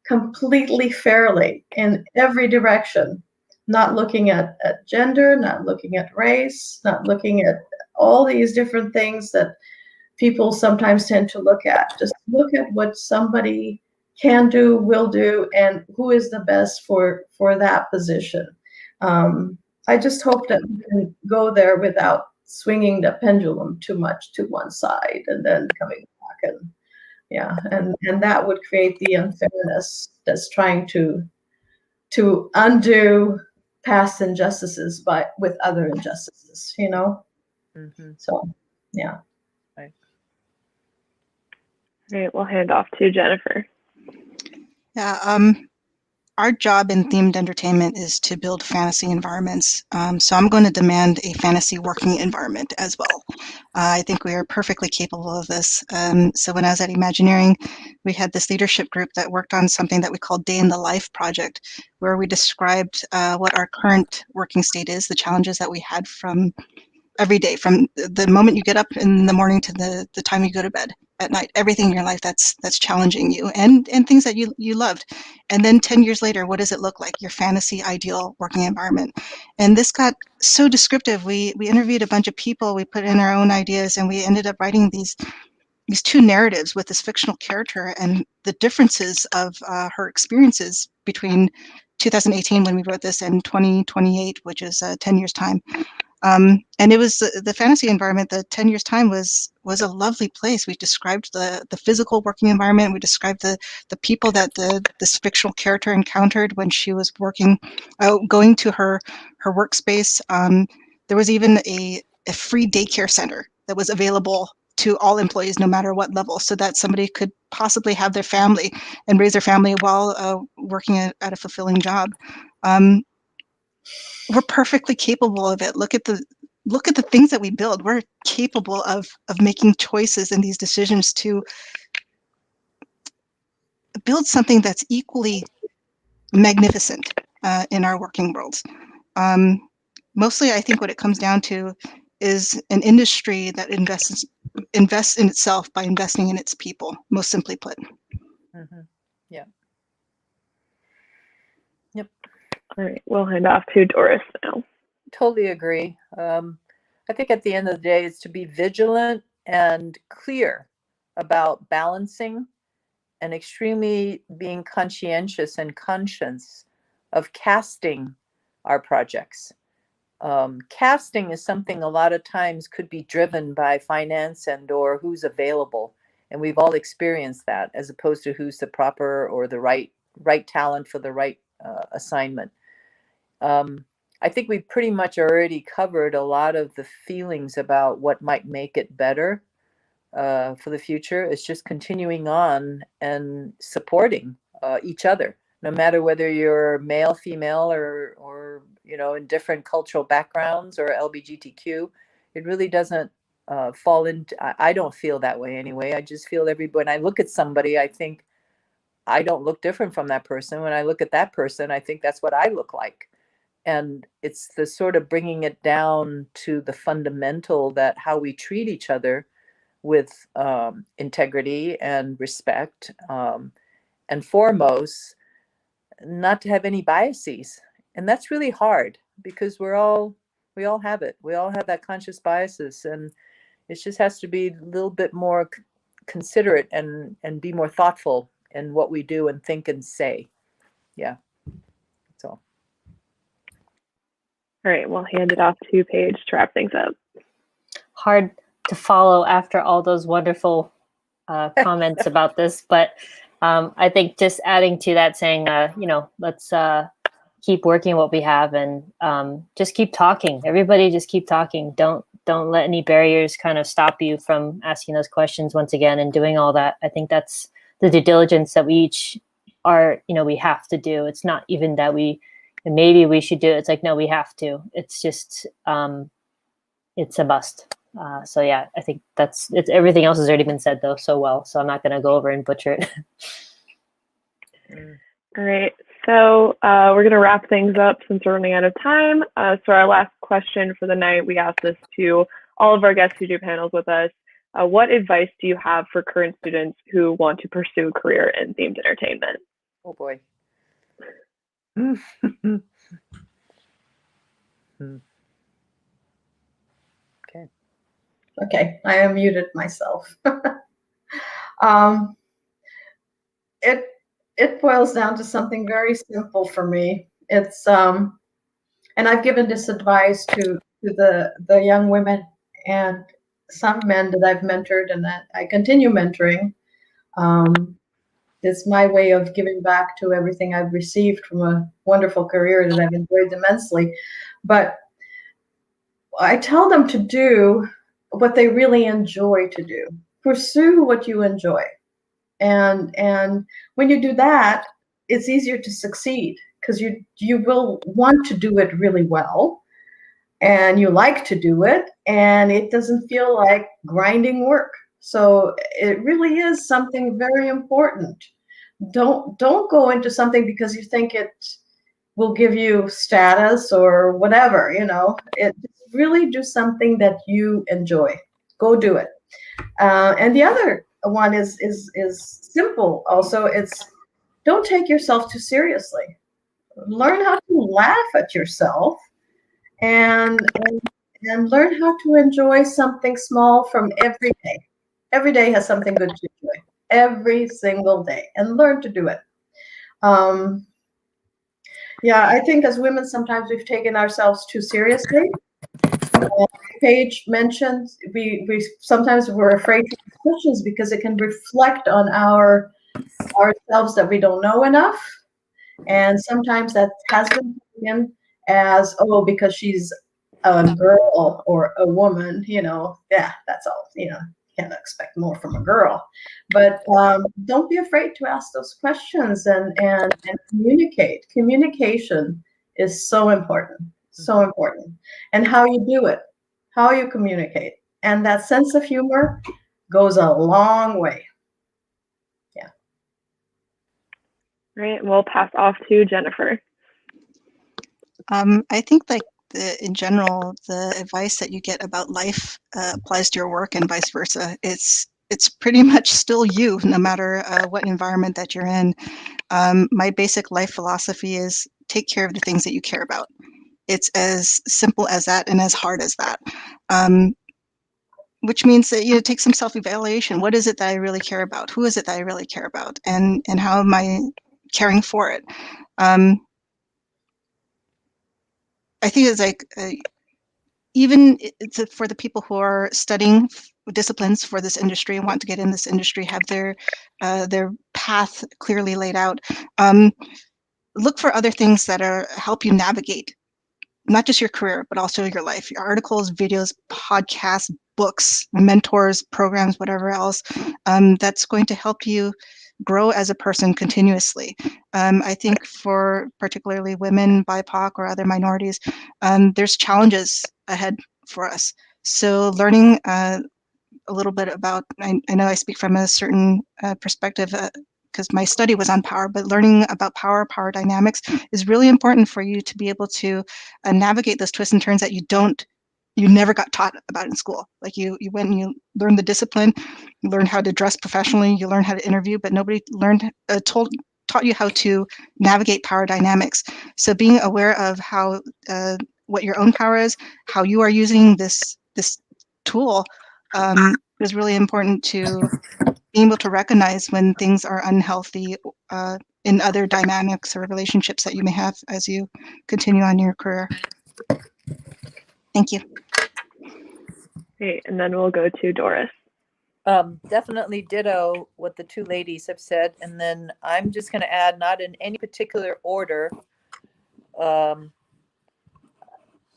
completely fairly in every direction, not looking at gender, not looking at race, not looking at all these different things that people sometimes tend to look at. Just look at what somebody can do, will do, and who is the best for that position. I just hope that we can go there without swinging the pendulum too much to one side and then coming back, and that would create the unfairness that's trying to undo past injustices with other injustices. So yeah. All right, we'll hand off to Jennifer. Yeah, our job in themed entertainment is to build fantasy environments. So I'm going to demand a fantasy working environment as well. I think we are perfectly capable of this. So when I was at Imagineering, we had this leadership group that worked on something that we called Day in the Life project, where we described what our current working state is, the challenges that we had from every day, from the moment you get up in the morning to the time you go to bed. at night, everything in your life that's challenging you, and things that you loved. And then 10 years later, what does it look like? Your fantasy ideal working environment. And this got so descriptive. We interviewed a bunch of people, we put in our own ideas, and we ended up writing these two narratives with this fictional character, and the differences of her experiences between 2018 when we wrote this and 2028, which is 10 years time. And it was the fantasy environment. The 10 years time was a lovely place. We described the physical working environment. We described the people that this fictional character encountered when she was working, going to her workspace. There was even a free daycare center that was available to all employees, no matter what level, so that somebody could possibly have their family and raise their family while working at a fulfilling job. We're perfectly capable of it. Look at the things that we build. We're capable of making choices and these decisions to build something that's equally magnificent in our working worlds. Mostly, I think what it comes down to is an industry that invests in itself by investing in its people, most simply put. Mm-hmm. Yeah. Yep. All right, we'll hand off to Doris now. Totally agree. I think at the end of the day, it's to be vigilant and clear about balancing and extremely being conscientious and conscious of casting our projects. Casting is something a lot of times could be driven by finance and or who's available. And we've all experienced that, as opposed to who's the proper or the right talent for the right assignment. I think we pretty much already covered a lot of the feelings about what might make it better for the future. It's just continuing on and supporting each other, no matter whether you're male, female, or in different cultural backgrounds or LGBTQ. It really doesn't fall into. I don't feel that way anyway. I just feel when I look at somebody, I think I don't look different from that person. When I look at that person, I think that's what I look like. And it's the sort of bringing it down to the fundamental that how we treat each other with integrity and respect, and foremost, not to have any biases. And that's really hard because we all have it. We all have that conscious biases, and it just has to be a little bit more considerate and be more thoughtful in what we do and think and say. Yeah, that's all. All right, we'll hand it off to Paige to wrap things up. Hard to follow after all those wonderful comments about this, but I think just adding to that, saying, let's keep working what we have, and just keep talking. Everybody just keep talking. Don't let any barriers kind of stop you from asking those questions once again and doing all that. I think that's the due diligence that we each are, we have to do. It's not even that maybe we should do it. It's like, no, we have to. It's just, it's a must. So yeah, I think it's everything else has already been said though so well. So I'm not going to go over and butcher it. All right. So we're going to wrap things up since we're running out of time. So our last question for the night, we asked this to all of our guests who do panels with us. What advice do you have for current students who want to pursue a career in themed entertainment? Oh boy. Okay, I unmuted myself. It boils down to something very simple for me. It's and I've given this advice to the young women and some men that I've mentored and that I continue mentoring. It's my way of giving back to everything I've received from a wonderful career that I've enjoyed immensely. But I tell them to do what they really enjoy to do. Pursue what you enjoy. And when you do that, it's easier to succeed because you will want to do it really well, and you like to do it, and it doesn't feel like grinding work. So it really is something very important. Don't go into something because you think it will give you status or whatever, It really do something that you enjoy. Go do it. And the other one is simple. Also, it's don't take yourself too seriously. Learn how to laugh at yourself, and learn how to enjoy something small from every day. Every day has something good to enjoy. Every single day, and learn to do it. Um, yeah, I think as women sometimes we've taken ourselves too seriously. Paige mentioned we sometimes we're afraid to ask questions because it can reflect on ourselves that we don't know enough, and sometimes that has been taken as, oh, because she's a girl or a woman, yeah, that's all, can't expect more from a girl. But don't be afraid to ask those questions and communicate. Communication is so important, so important. And how you do it, how you communicate. And that sense of humor goes a long way. Yeah. Right. We'll pass off to Jennifer. I think in general, the advice that you get about life applies to your work and vice versa. It's pretty much still you, no matter what environment that you're in. My basic life philosophy is take care of the things that you care about. It's as simple as that and as hard as that. Which means that take some self-evaluation. What is it that I really care about? Who is it that I really care about? And how am I caring for it? I think it's like even for the people who are studying disciplines for this industry and want to get in this industry, have their path clearly laid out. Look for other things that help you navigate not just your career, but also your life, your articles, videos, podcasts, books, mentors, programs, whatever else, that's going to help you grow as a person continuously. I think for particularly women, BIPOC, or other minorities, there's challenges ahead for us. So learning a little bit about, I know I speak from a certain perspective, because my study was on power, but learning about power dynamics is really important for you to be able to navigate those twists and turns that you never got taught about in school. Like you went and you learned the discipline, you learned how to dress professionally, you learned how to interview, but nobody taught you how to navigate power dynamics. So being aware of how what your own power is, how you are using this tool is really important to being able to recognize when things are unhealthy in other dynamics or relationships that you may have as you continue on your career. Thank you. Great. And then we'll go to Doris. Definitely ditto what the two ladies have said. And then I'm just going to add, not in any particular order,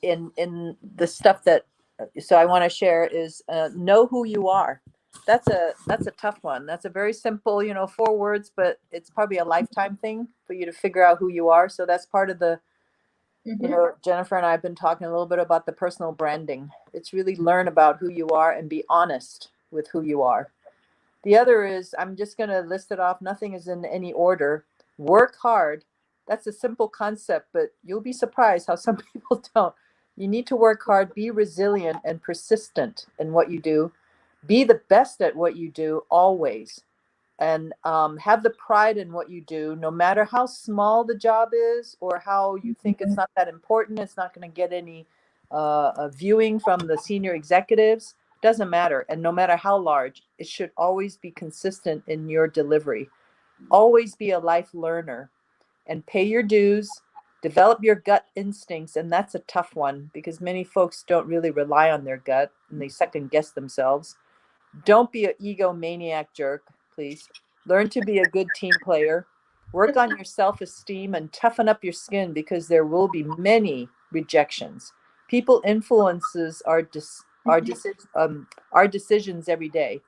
in the stuff that, so I want to share is know who you are. That's a tough one. That's a very simple, 4 words, but it's probably a lifetime thing for you to figure out who you are. So that's part of the, Jennifer and I have been talking a little bit about the personal branding. It's really learn about who you are and be honest with who you are. The other is, I'm just going to list it off. Nothing is in any order. Work hard. That's a simple concept, but you'll be surprised how some people don't. You need to work hard, be resilient and persistent in what you do. Be the best at what you do always. And have the pride in what you do, no matter how small the job is or how you think it's not that important. It's not going to get any viewing from the senior executives. Doesn't matter. And no matter how large, it should always be consistent in your delivery. Always be a life learner and pay your dues. Develop your gut instincts. And that's a tough one because many folks don't really rely on their gut and they second guess themselves. Don't be an egomaniac jerk, please. Learn to be a good team player. Work on your self-esteem and toughen up your skin because there will be many rejections. People influences our decisions every day.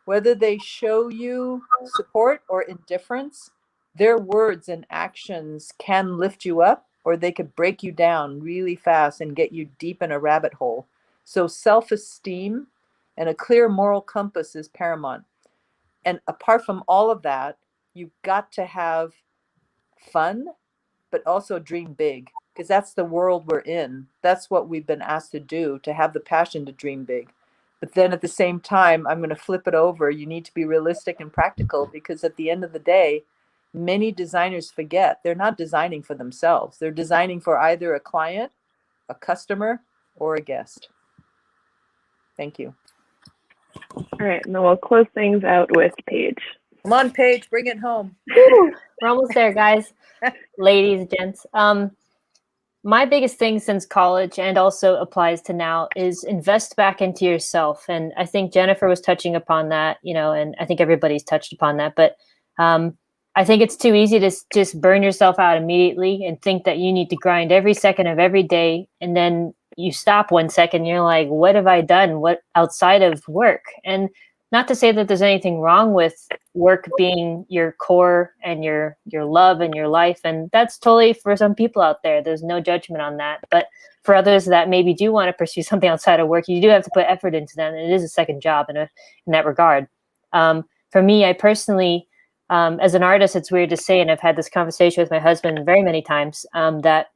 Whether they show you support or indifference, their words and actions can lift you up or they could break you down really fast and get you deep in a rabbit hole. So self-esteem and a clear moral compass is paramount. And apart from all of that, you've got to have fun, but also dream big, because that's the world we're in. That's what we've been asked to do, to have the passion to dream big. But then at the same time, I'm going to flip it over. You need to be realistic and practical, because at the end of the day, many designers forget they're not designing for themselves. They're designing for either a client, a customer, or a guest. Thank you. All right, and then we'll close things out with Paige. Come on, Paige, bring it home. Woo! We're almost there, guys. Ladies, gents. My biggest thing since college, and also applies to now, is invest back into yourself. And I think Jennifer was touching upon that, and I think everybody's touched upon that. But I think it's too easy to just burn yourself out immediately and think that you need to grind every second of every day. And then you stop 1 second, and you're like, what have I done? What outside of work? And not to say that there's anything wrong with work being your core and your love and your life. And that's totally for some people out there. There's no judgment on that. But for others that maybe do want to pursue something outside of work, you do have to put effort into that. And it is a second job in that regard. For me, I personally, as an artist, it's weird to say, and I've had this conversation with my husband very many times, that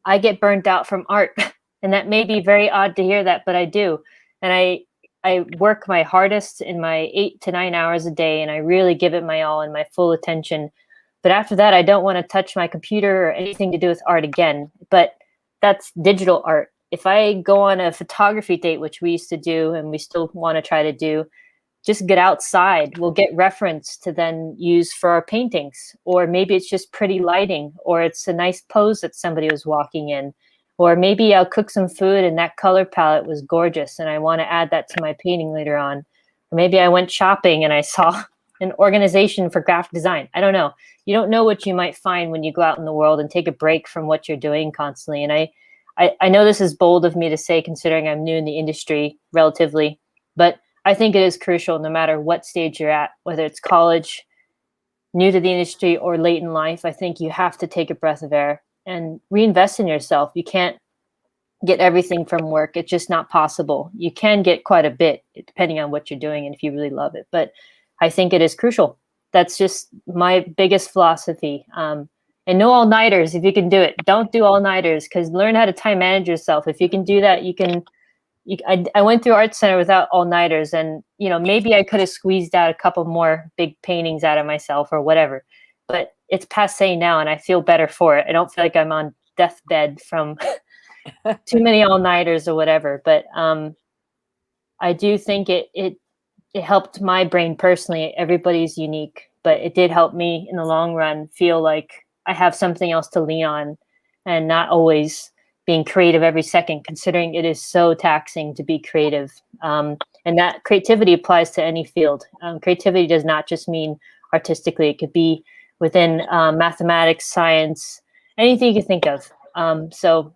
I get burnt out from art. And that may be very odd to hear that, but I do. And I work my hardest in my 8 to 9 hours a day, and I really give it my all and my full attention. But after that, I don't want to touch my computer or anything to do with art again. But that's digital art. If I go on a photography date, which we used to do and we still want to try to do, just get outside. We'll get reference to then use for our paintings. Or maybe it's just pretty lighting, or it's a nice pose that somebody was walking in. Or maybe I'll cook some food and that color palette was gorgeous and I want to add that to my painting later on. Or maybe I went shopping and I saw an organization for graphic design. I don't know. You don't know what you might find when you go out in the world and take a break from what you're doing constantly. And I know this is bold of me to say, considering I'm new in the industry relatively, but I think it is crucial no matter what stage you're at, whether it's college, new to the industry, or late in life. I think you have to take a breath of air and reinvest in yourself. You can't get everything from work. It's just not possible. You can get quite a bit depending on what you're doing and if you really love it. But I think it is crucial. That's just my biggest philosophy. And no all-nighters if you can do it. Don't do all-nighters, because learn how to time manage yourself. If you can do that, you can. I went through Art Center without all-nighters, and maybe I could have squeezed out a couple more big paintings out of myself or whatever. But it's passé now, and I feel better for it. I don't feel like I'm on deathbed from too many all-nighters or whatever. But I do think it helped my brain personally. Everybody's unique, but it did help me in the long run feel like I have something else to lean on, and not always being creative every second, considering it is so taxing to be creative. And that creativity applies to any field. Creativity does not just mean artistically. It could be within mathematics, science, anything you can think of. So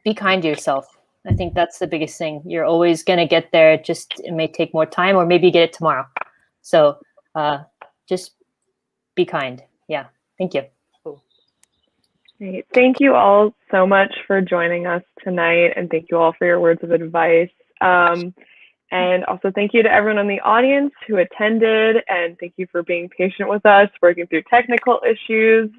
be kind to yourself. I think that's the biggest thing. You're always going to get there. It may take more time, or maybe you get it tomorrow. So just be kind. Yeah. Thank you. Great. Thank you all so much for joining us tonight, and thank you all for your words of advice. And also thank you to everyone in the audience who attended, and thank you for being patient with us, working through technical issues.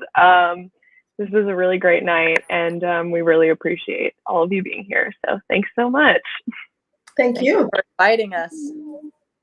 This was a really great night, and we really appreciate all of you being here. So thanks so much. Thank you for inviting us.